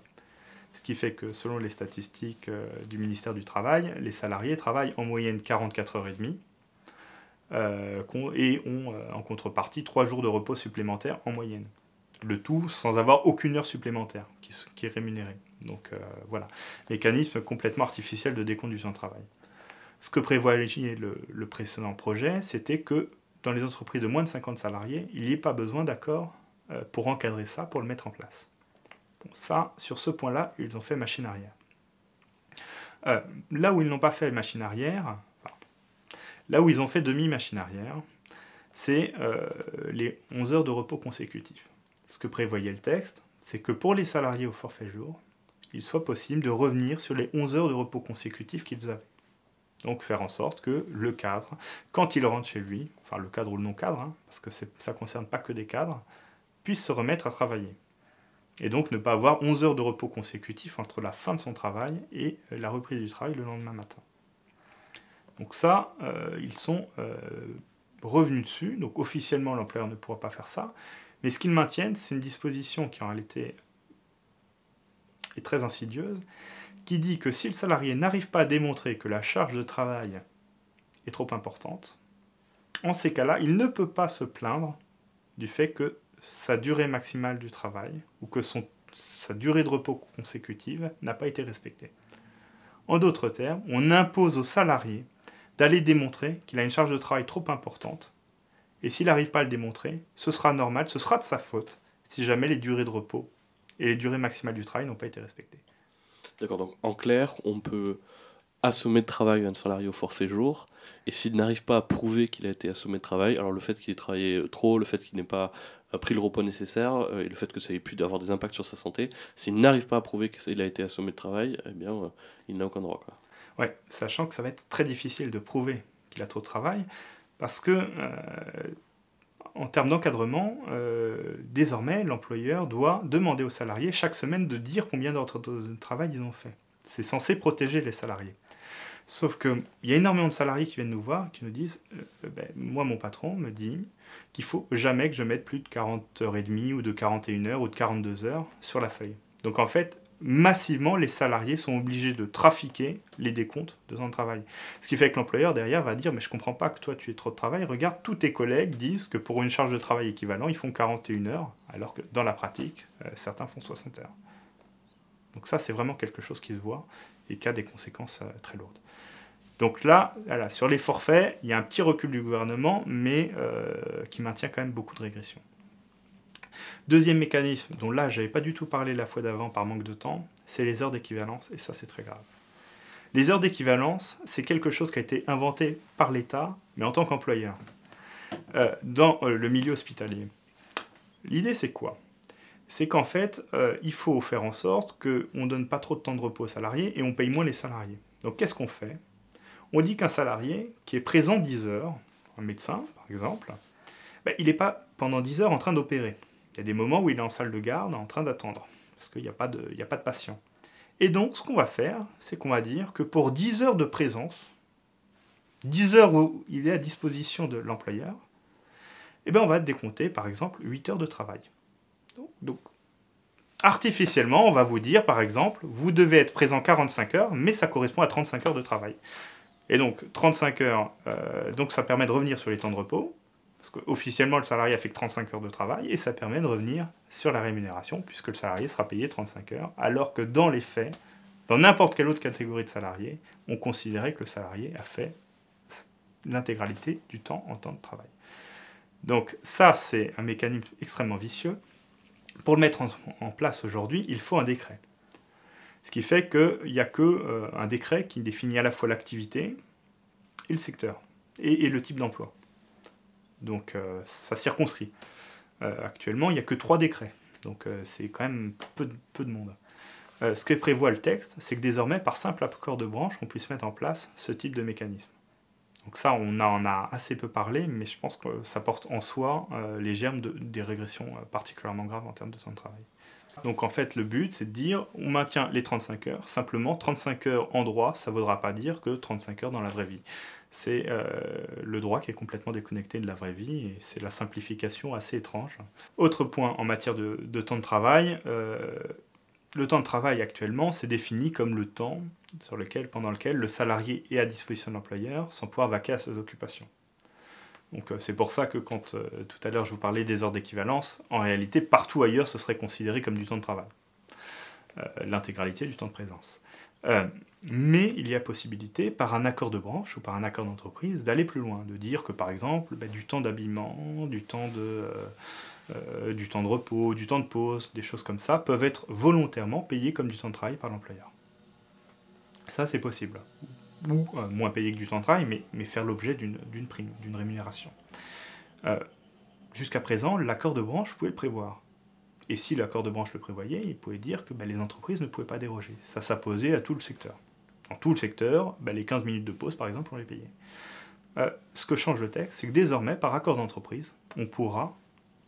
Ce qui fait que selon les statistiques du ministère du Travail, les salariés travaillent en moyenne 44 heures et demie et ont en contrepartie 3 jours de repos supplémentaires en moyenne. Le tout sans avoir aucune heure supplémentaire qui est rémunérée. Donc voilà, mécanisme complètement artificiel de décompte du temps de travail. Ce que prévoyait le précédent projet, c'était que dans les entreprises de moins de 50 salariés, il n'y ait pas besoin d'accord pour encadrer ça, pour le mettre en place. Bon, ça, sur ce point-là, ils ont fait machine arrière. Là où ils n'ont pas fait machine arrière, là où ils ont fait demi-machine arrière, c'est les 11 heures de repos consécutifs. Ce que prévoyait le texte, c'est que pour les salariés au forfait jour, il soit possible de revenir sur les 11 heures de repos consécutifs qu'ils avaient. Donc faire en sorte que le cadre, quand il rentre chez lui, enfin le cadre ou le non-cadre, hein, parce que ça ne concerne pas que des cadres, puisse se remettre à travailler. Et donc ne pas avoir 11 heures de repos consécutifs entre la fin de son travail et la reprise du travail le lendemain matin. Donc ça, ils sont revenus dessus, donc officiellement l'employeur ne pourra pas faire ça, mais ce qu'ils maintiennent, c'est une disposition qui en réalité est très insidieuse, qui dit que si le salarié n'arrive pas à démontrer que la charge de travail est trop importante, en ces cas-là, il ne peut pas se plaindre du fait que sa durée maximale du travail ou que sa durée de repos consécutive n'a pas été respectée. En d'autres termes, on impose au salarié d'aller démontrer qu'il a une charge de travail trop importante, et s'il n'arrive pas à le démontrer, ce sera normal, ce sera de sa faute, si jamais les durées de repos et les durées maximales du travail n'ont pas été respectées. D'accord, donc en clair, on peut assommer de travail un salarié au forfait jour, et s'il n'arrive pas à prouver qu'il a été assommé de travail, alors le fait qu'il ait travaillé trop, le fait qu'il n'ait pas pris le repos nécessaire, et le fait que ça ait pu avoir des impacts sur sa santé, s'il n'arrive pas à prouver qu'il a été assommé de travail, eh bien, il n'a aucun droit, quoi. Ouais, sachant que ça va être très difficile de prouver qu'il a trop de travail, parce que en termes d'encadrement, désormais, l'employeur doit demander aux salariés chaque semaine de dire combien d'heures de travail ils ont fait. C'est censé protéger les salariés. Sauf qu'il y a énormément de salariés qui viennent nous voir, qui nous disent moi, mon patron me dit qu'il ne faut jamais que je mette plus de 40h30 ou de 41 heures ou de 42 heures sur la feuille. Donc en fait, massivement, les salariés sont obligés de trafiquer les décomptes de temps de travail. Ce qui fait que l'employeur, derrière, va dire « mais je ne comprends pas que toi, tu aies trop de travail. Regarde, tous tes collègues disent que pour une charge de travail équivalente, ils font 41 heures, alors que dans la pratique, certains font 60 heures. » Donc ça, c'est vraiment quelque chose qui se voit et qui a des conséquences très lourdes. Donc là, voilà, sur les forfaits, il y a un petit recul du gouvernement, mais qui maintient quand même beaucoup de régression. Deuxième mécanisme, dont là, je n'avais pas du tout parlé la fois d'avant par manque de temps, c'est les heures d'équivalence, et ça, c'est très grave. Les heures d'équivalence, c'est quelque chose qui a été inventé par l'État, mais en tant qu'employeur, dans le milieu hospitalier. L'idée, c'est quoi? C'est qu'en fait, il faut faire en sorte qu'on ne donne pas trop de temps de repos aux salariés et on paye moins les salariés. Donc, qu'est-ce qu'on fait? On dit qu'un salarié qui est présent 10 heures, un médecin, par exemple, il n'est pas pendant 10 heures en train d'opérer. Il y a des moments où il est en salle de garde en train d'attendre, parce qu'il n'y a pas de patient. Et donc, ce qu'on va faire, c'est qu'on va dire que pour 10 heures de présence, 10 heures où il est à disposition de l'employeur, on va décompter, par exemple, 8 heures de travail. Donc, artificiellement, on va vous dire, par exemple, vous devez être présent 45 heures, mais ça correspond à 35 heures de travail. Et donc, 35 heures, donc ça permet de revenir sur les temps de repos, parce qu'officiellement, le salarié a fait que 35 heures de travail, et ça permet de revenir sur la rémunération, puisque le salarié sera payé 35 heures, alors que dans les faits, dans n'importe quelle autre catégorie de salariés, on considérait que le salarié a fait l'intégralité du temps en temps de travail. Donc ça, c'est un mécanisme extrêmement vicieux. Pour le mettre en place aujourd'hui, il faut un décret. Ce qui fait qu'il n'y a qu'un décret qui définit à la fois l'activité et le secteur, et le type d'emploi. Donc ça circonscrit. Actuellement, il n'y a que 3 décrets, donc c'est quand même peu de monde. Ce que prévoit le texte, c'est que désormais, par simple accord de branche, on puisse mettre en place ce type de mécanisme. Donc ça, on en a assez peu parlé, mais je pense que ça porte en soi les germes des régressions particulièrement graves en termes de temps de travail. Donc en fait, le but, c'est de dire, on maintient les 35 heures, simplement 35 heures en droit, ça ne voudra pas dire que 35 heures dans la vraie vie. C'est le droit qui est complètement déconnecté de la vraie vie, et c'est la simplification assez étrange. Autre point en matière de temps de travail, le temps de travail actuellement, c'est défini comme le temps pendant lequel le salarié est à disposition de l'employeur sans pouvoir vaquer à ses occupations. Donc c'est pour ça que quand tout à l'heure je vous parlais des heures d'équivalence, en réalité partout ailleurs ce serait considéré comme du temps de travail, l'intégralité du temps de présence. Mais il y a possibilité, par un accord de branche ou par un accord d'entreprise, d'aller plus loin, de dire que par exemple du temps d'habillement, du temps de repos, du temps de pause, des choses comme ça, peuvent être volontairement payés comme du temps de travail par l'employeur. Ça c'est possible. Ou moins payé que du temps de travail, mais faire l'objet d'une prime, d'une rémunération. Jusqu'à présent, l'accord de branche pouvait le prévoir. Et si l'accord de branche le prévoyait, il pouvait dire que les entreprises ne pouvaient pas déroger. Ça s'imposait à tout le secteur. Dans tout le secteur, les 15 minutes de pause, par exemple, on les payait. Ce que change le texte, c'est que désormais, par accord d'entreprise, on pourra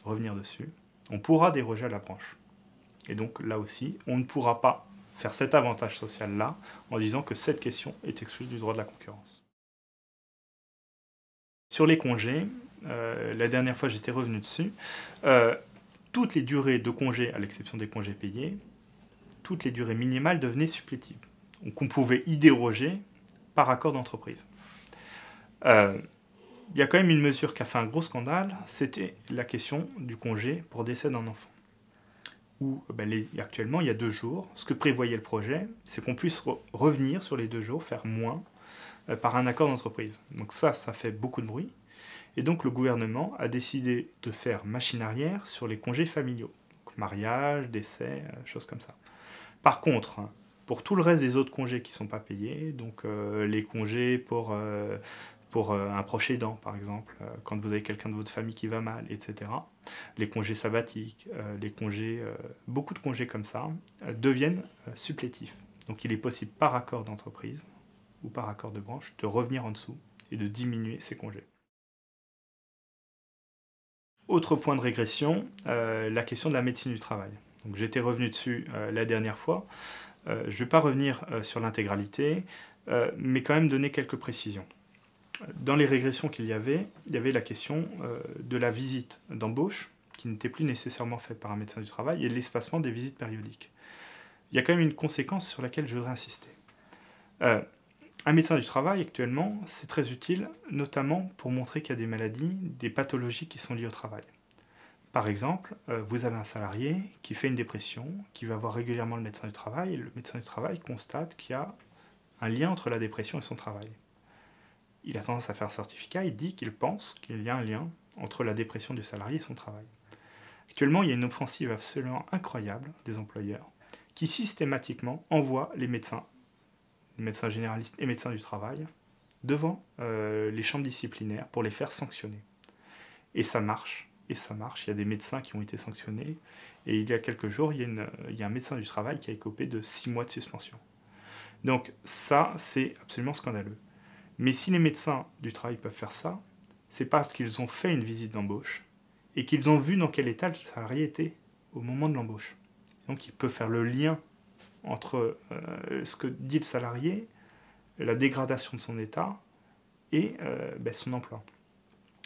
revenir dessus, on pourra déroger à la branche. Et donc, là aussi, on ne pourra pas faire cet avantage social-là en disant que cette question est exclue du droit de la concurrence. Sur les congés, la dernière fois j'étais revenu dessus, toutes les durées de congés, à l'exception des congés payés, toutes les durées minimales devenaient supplétives. Donc on pouvait y déroger par accord d'entreprise. Il y a quand même une mesure qui a fait un gros scandale, c'était la question du congé pour décès d'un enfant. Où actuellement, il y a 2 jours. Ce que prévoyait le projet, c'est qu'on puisse revenir sur les 2 jours, faire moins, par un accord d'entreprise. Donc ça fait beaucoup de bruit. Et donc le gouvernement a décidé de faire machine arrière sur les congés familiaux. Donc, mariage, décès, choses comme ça. Par contre, pour tout le reste des autres congés qui ne sont pas payés, donc les congés pour un proche aidant, par exemple, quand vous avez quelqu'un de votre famille qui va mal, etc. Les congés sabbatiques, beaucoup de congés comme ça, deviennent supplétifs. Donc il est possible, par accord d'entreprise ou par accord de branche, de revenir en dessous et de diminuer ces congés. Autre point de régression, la question de la médecine du travail. Donc j'étais revenu dessus la dernière fois. Je ne vais pas revenir sur l'intégralité, mais quand même donner quelques précisions. Dans les régressions qu'il y avait la question de la visite d'embauche, qui n'était plus nécessairement faite par un médecin du travail, et de l'espacement des visites périodiques. Il y a quand même une conséquence sur laquelle je voudrais insister. Un médecin du travail, actuellement, c'est très utile, notamment pour montrer qu'il y a des maladies, des pathologies qui sont liées au travail. Par exemple, vous avez un salarié qui fait une dépression, qui va voir régulièrement le médecin du travail, et le médecin du travail constate qu'il y a un lien entre la dépression et son travail. Il a tendance à faire un certificat, il dit qu'il pense qu'il y a un lien entre la dépression du salarié et son travail. Actuellement, il y a une offensive absolument incroyable des employeurs qui systématiquement envoient les médecins généralistes et médecins du travail, devant les chambres disciplinaires pour les faire sanctionner. Et ça marche, il y a des médecins qui ont été sanctionnés, et il y a quelques jours, il y a un médecin du travail qui a écopé de 6 mois de suspension. Donc ça, c'est absolument scandaleux. Mais si les médecins du travail peuvent faire ça, c'est parce qu'ils ont fait une visite d'embauche et qu'ils ont vu dans quel état le salarié était au moment de l'embauche. Donc ils peuvent faire le lien entre ce que dit le salarié, la dégradation de son état et son emploi.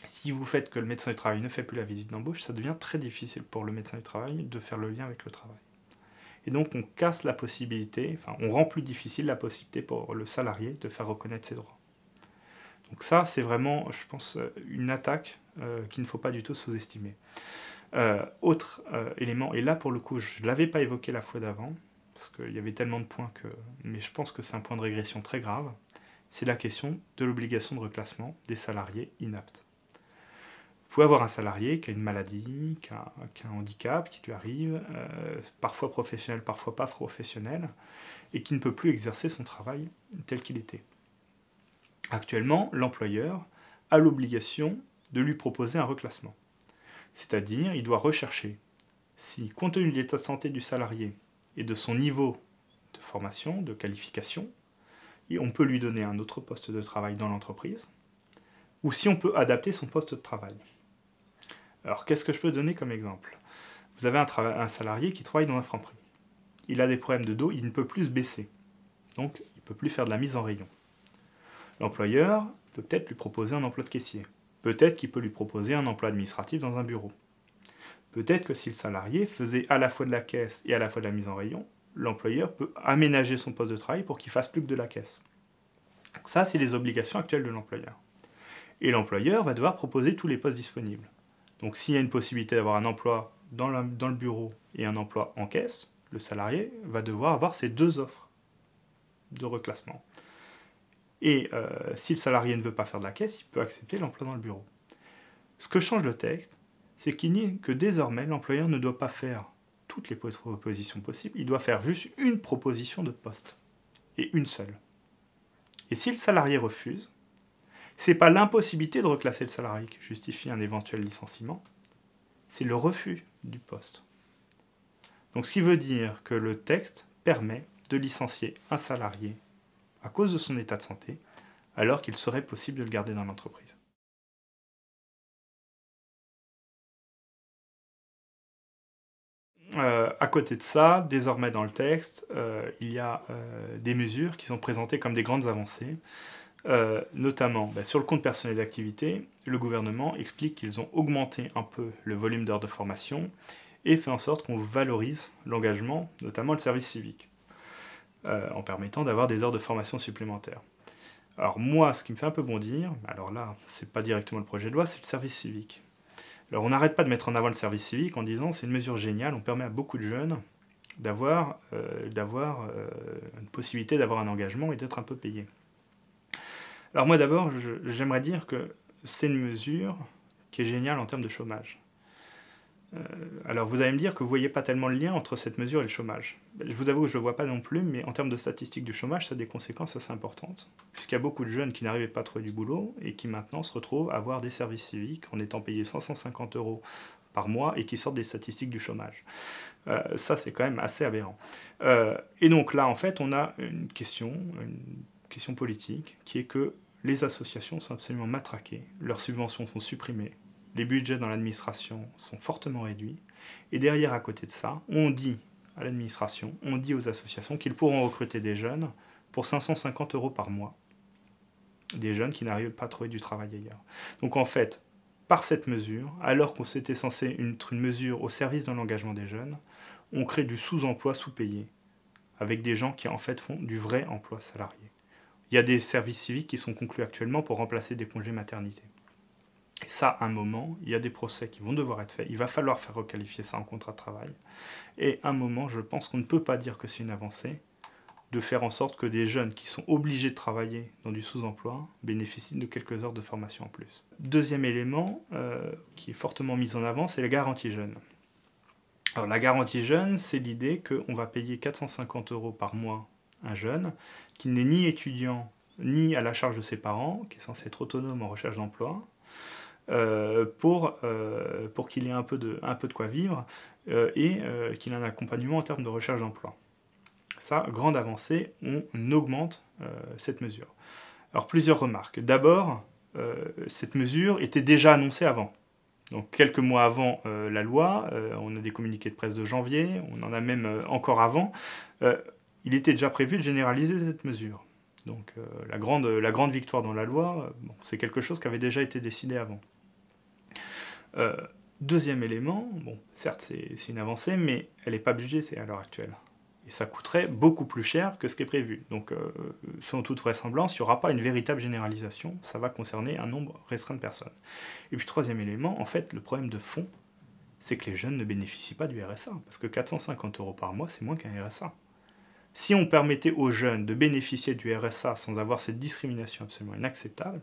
Si vous faites que le médecin du travail ne fait plus la visite d'embauche, ça devient très difficile pour le médecin du travail de faire le lien avec le travail. Et donc on casse la possibilité, on rend plus difficile la possibilité pour le salarié de faire reconnaître ses droits. Donc ça, c'est vraiment, je pense, une attaque qu'il ne faut pas du tout sous-estimer. Autre élément, et là pour le coup, je ne l'avais pas évoqué la fois d'avant, parce qu'il y avait tellement de points mais je pense que c'est un point de régression très grave, c'est la question de l'obligation de reclassement des salariés inaptes. Vous pouvez avoir un salarié qui a une maladie, qui a un handicap qui lui arrive, parfois professionnel, parfois pas professionnel, et qui ne peut plus exercer son travail tel qu'il était. Actuellement, l'employeur a l'obligation de lui proposer un reclassement. C'est-à-dire, il doit rechercher si, compte tenu de l'état de santé du salarié et de son niveau de formation, de qualification, et on peut lui donner un autre poste de travail dans l'entreprise, ou si on peut adapter son poste de travail. Alors, qu'est-ce que je peux donner comme exemple ? Vous avez un salarié qui travaille dans un Franprix. Il a des problèmes de dos, il ne peut plus se baisser. Donc, il ne peut plus faire de la mise en rayon. L'employeur peut peut-être lui proposer un emploi de caissier. Peut-être qu'il peut lui proposer un emploi administratif dans un bureau. Peut-être que si le salarié faisait à la fois de la caisse et à la fois de la mise en rayon, l'employeur peut aménager son poste de travail pour qu'il fasse plus que de la caisse. Donc ça, c'est les obligations actuelles de l'employeur. Et l'employeur va devoir proposer tous les postes disponibles. Donc s'il y a une possibilité d'avoir un emploi dans le bureau et un emploi en caisse, le salarié va devoir avoir ces deux offres de reclassement. Et si le salarié ne veut pas faire de la caisse, il peut accepter l'emploi dans le bureau. Ce que change le texte, c'est qu'il dit que désormais, l'employeur ne doit pas faire toutes les propositions possibles, il doit faire juste une proposition de poste, et une seule. Et si le salarié refuse, c'est pas l'impossibilité de reclasser le salarié qui justifie un éventuel licenciement, c'est le refus du poste. Donc ce qui veut dire que le texte permet de licencier un salarié à cause de son état de santé, alors qu'il serait possible de le garder dans l'entreprise. À côté de ça, désormais dans le texte, il y a des mesures qui sont présentées comme des grandes avancées, notamment sur le compte personnel d'activité, le gouvernement explique qu'ils ont augmenté un peu le volume d'heures de formation et fait en sorte qu'on valorise l'engagement, notamment le service civique, en permettant d'avoir des heures de formation supplémentaires. Alors moi, ce qui me fait un peu bondir, alors là, c'est pas directement le projet de loi, c'est le service civique. Alors on n'arrête pas de mettre en avant le service civique en disant c'est une mesure géniale, on permet à beaucoup de jeunes d'avoir une possibilité d'avoir un engagement et d'être un peu payé. Alors moi d'abord, j'aimerais dire que c'est une mesure qui est géniale en termes de chômage. Alors vous allez me dire que vous ne voyez pas tellement le lien entre cette mesure et le chômage. Je vous avoue que je ne le vois pas non plus, mais en termes de statistiques du chômage, ça a des conséquences assez importantes, puisqu'il y a beaucoup de jeunes qui n'arrivaient pas à trouver du boulot et qui maintenant se retrouvent à avoir des services civiques en étant payés 150 € par mois et qui sortent des statistiques du chômage. Ça, c'est quand même assez aberrant. Et donc là, en fait, on a une question politique, qui est que les associations sont absolument matraquées, leurs subventions sont supprimées, les budgets dans l'administration sont fortement réduits. Et derrière, à côté de ça, on dit à l'administration, on dit aux associations qu'ils pourront recruter des jeunes pour 550 € par mois. Des jeunes qui n'arrivent pas à trouver du travail ailleurs. Donc en fait, par cette mesure, alors qu'on s'était censé être une mesure au service de l'engagement des jeunes, on crée du sous-emploi sous-payé, avec des gens qui en fait font du vrai emploi salarié. Il y a des services civiques qui sont conclus actuellement pour remplacer des congés maternité. Et ça, à un moment, il y a des procès qui vont devoir être faits. Il va falloir faire requalifier ça en contrat de travail. Et à un moment, je pense qu'on ne peut pas dire que c'est une avancée de faire en sorte que des jeunes qui sont obligés de travailler dans du sous-emploi bénéficient de quelques heures de formation en plus. Deuxième élément qui est fortement mis en avant, c'est la garantie jeune. Alors la garantie jeune, c'est l'idée qu'on va payer 450 € par mois un jeune qui n'est ni étudiant ni à la charge de ses parents, qui est censé être autonome en recherche d'emploi, pour qu'il ait un peu de quoi vivre et qu'il ait un accompagnement en termes de recherche d'emploi. Ça, grande avancée, on augmente cette mesure. Alors plusieurs remarques. D'abord, cette mesure était déjà annoncée avant. Donc quelques mois avant la loi, on a des communiqués de presse de janvier, on en a même encore avant, il était déjà prévu de généraliser cette mesure. Donc la grande victoire dans la loi, c'est quelque chose qui avait déjà été décidé avant. Deuxième élément, certes c'est une avancée, mais elle n'est pas budgétée à l'heure actuelle. Et ça coûterait beaucoup plus cher que ce qui est prévu. Donc, selon toute vraisemblance, il n'y aura pas une véritable généralisation. Ça va concerner un nombre restreint de personnes. Et puis, troisième élément, en fait, le problème de fond, c'est que les jeunes ne bénéficient pas du RSA. Parce que 450 € par mois, c'est moins qu'un RSA. Si on permettait aux jeunes de bénéficier du RSA sans avoir cette discrimination absolument inacceptable,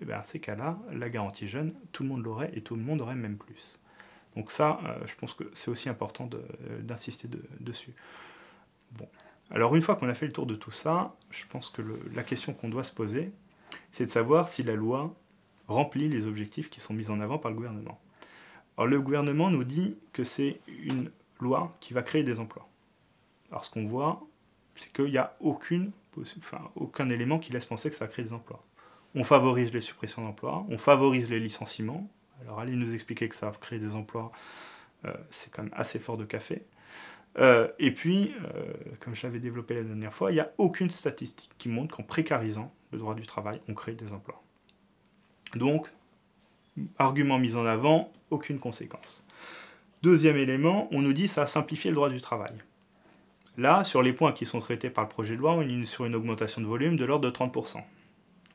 eh bien, à ces cas-là, la garantie jeune, tout le monde l'aurait et tout le monde aurait même plus. Donc ça, je pense que c'est aussi important d'insister dessus. Bon. Alors une fois qu'on a fait le tour de tout ça, je pense que la question qu'on doit se poser, c'est de savoir si la loi remplit les objectifs qui sont mis en avant par le gouvernement. Alors le gouvernement nous dit que c'est une loi qui va créer des emplois. Alors ce qu'on voit, c'est qu'il n'y a aucun élément qui laisse penser que ça va créer des emplois. On favorise les suppressions d'emplois, on favorise les licenciements. Alors aller nous expliquer que ça va créer des emplois, c'est quand même assez fort de café. Et puis, comme je l'avais développé la dernière fois, il n'y a aucune statistique qui montre qu'en précarisant le droit du travail, on crée des emplois. Donc, argument mis en avant, aucune conséquence. Deuxième élément, on nous dit que ça a simplifié le droit du travail. Là, sur les points qui sont traités par le projet de loi, on est sur une augmentation de volume de l'ordre de 30%.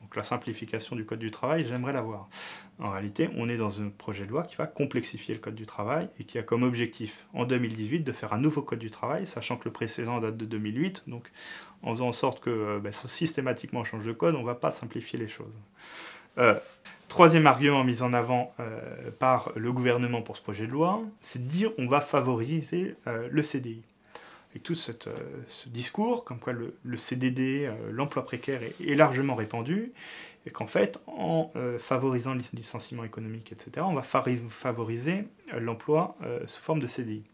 Donc la simplification du Code du travail, j'aimerais la voir. En réalité, on est dans un projet de loi qui va complexifier le Code du travail et qui a comme objectif, en 2018, de faire un nouveau Code du travail, sachant que le précédent date de 2008. Donc, en faisant en sorte que systématiquement on change de code, on ne va pas simplifier les choses. Troisième argument mis en avant par le gouvernement pour ce projet de loi, c'est de dire qu'on va favoriser le CDI. Avec tout ce discours, comme quoi le CDD, l'emploi précaire est largement répandu, et qu'en fait, en favorisant le licenciement économique, etc., on va favoriser l'emploi sous forme de CDI.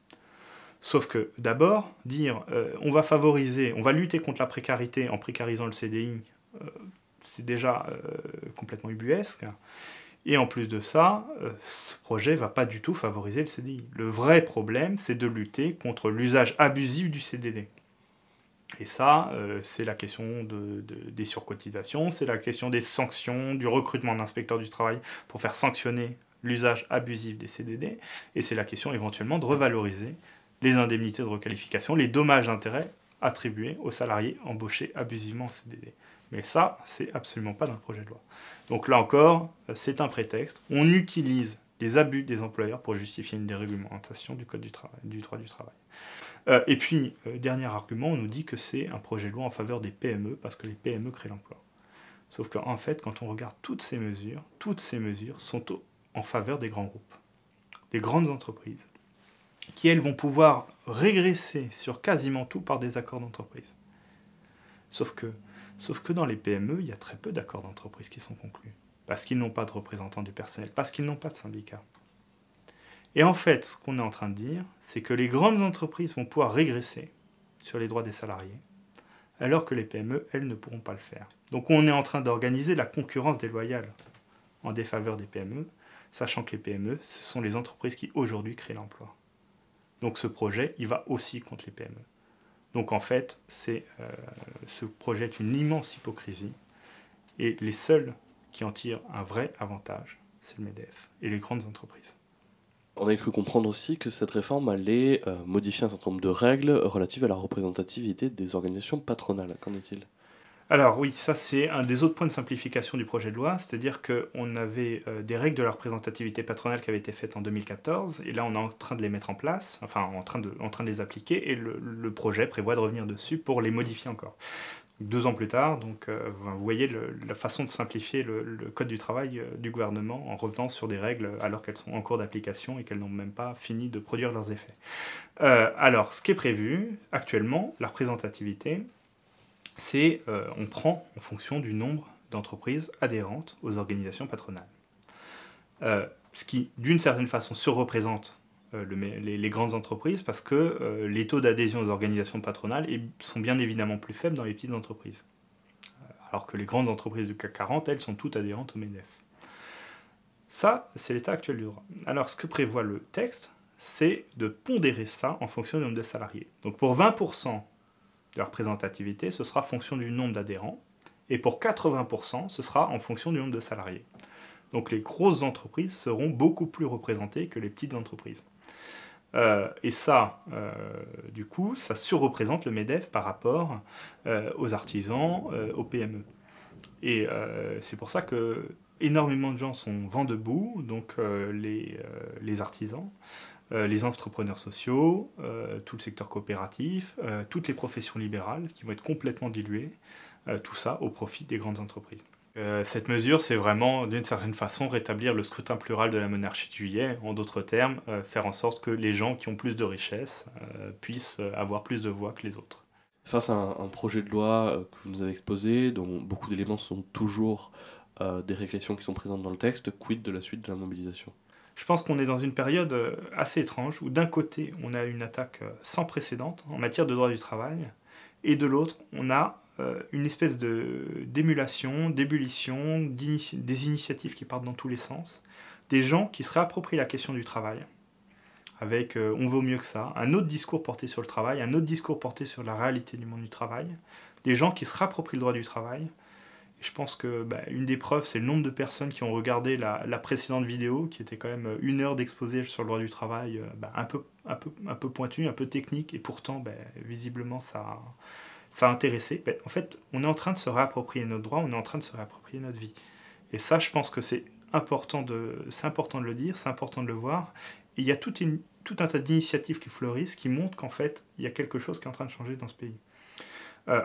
Sauf que, d'abord, dire on va lutter contre la précarité en précarisant le CDI, c'est déjà complètement ubuesque. Et en plus de ça, ce projet ne va pas du tout favoriser le CDI. Le vrai problème, c'est de lutter contre l'usage abusif du CDD. Et ça, c'est la question des surcotisations, c'est la question des sanctions, du recrutement d'inspecteurs du travail pour faire sanctionner l'usage abusif des CDD, et c'est la question éventuellement de revaloriser les indemnités de requalification, les dommages d'intérêt attribués aux salariés embauchés abusivement en CDD. Mais ça, c'est absolument pas dans le projet de loi. Donc là encore, c'est un prétexte. On utilise les abus des employeurs pour justifier une déréglementation du Code du travail, du droit du travail. Et puis, dernier argument, on nous dit que c'est un projet de loi en faveur des PME, parce que les PME créent l'emploi. Sauf qu'en fait, quand on regarde toutes ces mesures sont en faveur des grands groupes, des grandes entreprises, qui, elles, vont pouvoir régresser sur quasiment tout par des accords d'entreprise. Sauf que dans les PME, il y a très peu d'accords d'entreprise qui sont conclus, parce qu'ils n'ont pas de représentants du personnel, parce qu'ils n'ont pas de syndicats. Et en fait, ce qu'on est en train de dire, c'est que les grandes entreprises vont pouvoir régresser sur les droits des salariés, alors que les PME, elles, ne pourront pas le faire. Donc on est en train d'organiser la concurrence déloyale en défaveur des PME, sachant que les PME, ce sont les entreprises qui aujourd'hui créent l'emploi. Donc ce projet, il va aussi contre les PME. Donc en fait, ce projet est une immense hypocrisie, et les seuls qui en tirent un vrai avantage, c'est le MEDEF et les grandes entreprises. On a cru comprendre aussi que cette réforme allait modifier un certain nombre de règles relatives à la représentativité des organisations patronales. Qu'en est-il? Alors oui, ça c'est un des autres points de simplification du projet de loi, c'est-à-dire qu'on avait des règles de la représentativité patronale qui avaient été faites en 2014, et là on est en train de les mettre en place, enfin en train de les appliquer, et le projet prévoit de revenir dessus pour les modifier encore. 2 ans plus tard, donc vous voyez la façon de simplifier le code du travail du gouvernement en revenant sur des règles alors qu'elles sont en cours d'application et qu'elles n'ont même pas fini de produire leurs effets. Alors, ce qui est prévu actuellement, la représentativité, c'est on prend en fonction du nombre d'entreprises adhérentes aux organisations patronales. Ce qui, d'une certaine façon, surreprésente les grandes entreprises parce que les taux d'adhésion aux organisations patronales sont bien évidemment plus faibles dans les petites entreprises. Alors que les grandes entreprises du CAC 40, elles sont toutes adhérentes au MEDEF. Ça, c'est l'état actuel du droit. Alors, ce que prévoit le texte, c'est de pondérer ça en fonction du nombre de salariés. Donc pour 20% de la représentativité, ce sera en fonction du nombre d'adhérents, et pour 80%, ce sera en fonction du nombre de salariés. Donc les grosses entreprises seront beaucoup plus représentées que les petites entreprises. Et ça, du coup, ça surreprésente le MEDEF par rapport aux artisans, aux PME. Et c'est pour ça que énormément de gens sont vent debout, donc les artisans, les entrepreneurs sociaux, tout le secteur coopératif, toutes les professions libérales qui vont être complètement diluées, tout ça au profit des grandes entreprises. Cette mesure, c'est vraiment, d'une certaine façon, rétablir le scrutin plural de la monarchie de Juillet. En d'autres termes, faire en sorte que les gens qui ont plus de richesses puissent avoir plus de voix que les autres. Face à un projet de loi que vous nous avez exposé, dont beaucoup d'éléments sont toujours des régressions qui sont présentes dans le texte, quid de la suite de la mobilisation? Je pense qu'on est dans une période assez étrange, où d'un côté, on a une attaque sans précédent en matière de droit du travail, et de l'autre, on a une espèce d'émulation, d'ébullition, des initiatives qui partent dans tous les sens, des gens qui se réapproprient la question du travail, avec on vaut mieux que ça, un autre discours porté sur le travail, un autre discours porté sur la réalité du monde du travail, des gens qui se réapproprient le droit du travail. Et je pense que une des preuves, c'est le nombre de personnes qui ont regardé la précédente vidéo, qui était quand même 1 heure d'exposé sur le droit du travail, un peu pointu, un peu technique, et pourtant, visiblement, ça a intéressé. En fait, on est en train de se réapproprier notre droit, on est en train de se réapproprier notre vie. Et ça, je pense que c'est important de le dire, c'est important de le voir. Et il y a tout un tas d'initiatives qui fleurissent, qui montrent qu'en fait, il y a quelque chose qui est en train de changer dans ce pays.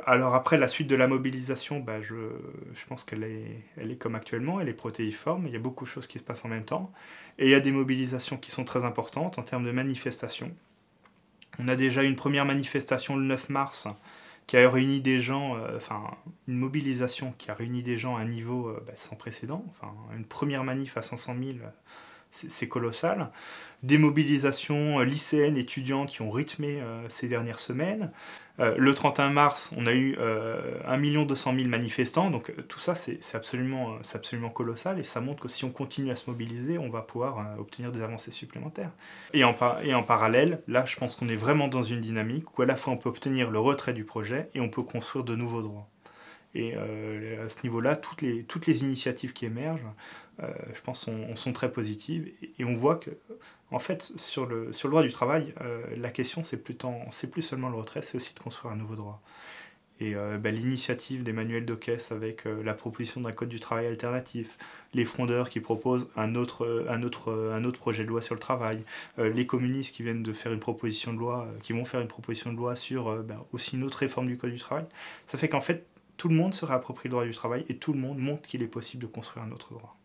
Alors après, la suite de la mobilisation, je pense qu'elle est comme actuellement, elle est protéiforme, il y a beaucoup de choses qui se passent en même temps. Et il y a des mobilisations qui sont très importantes en termes de manifestations. On a déjà une première manifestation le 9 mars, qui a réuni des gens, une mobilisation qui a réuni des gens à un niveau sans précédent. Une première manif à 500 000, c'est colossal. Des mobilisations lycéennes, étudiantes qui ont rythmé ces dernières semaines. Le 31 mars, on a eu 1 200 000 manifestants, donc tout ça c'est absolument colossal, et ça montre que si on continue à se mobiliser, on va pouvoir obtenir des avancées supplémentaires. Et en parallèle, là je pense qu'on est vraiment dans une dynamique où à la fois on peut obtenir le retrait du projet et on peut construire de nouveaux droits. Et à ce niveau-là, toutes les initiatives qui émergent, je pense, sont très positives. Et on voit que, en fait, sur le droit du travail, la question, c'est plus seulement le retrait, c'est aussi de construire un nouveau droit. Et l'initiative d'Emmanuel Decques avec la proposition d'un code du travail alternatif, les frondeurs qui proposent un autre projet de loi sur le travail, les communistes qui viennent de faire une proposition de loi, qui vont faire une proposition de loi sur aussi une autre réforme du code du travail, ça fait qu'en fait, tout le monde se réapproprie le droit du travail et tout le monde montre qu'il est possible de construire un autre droit.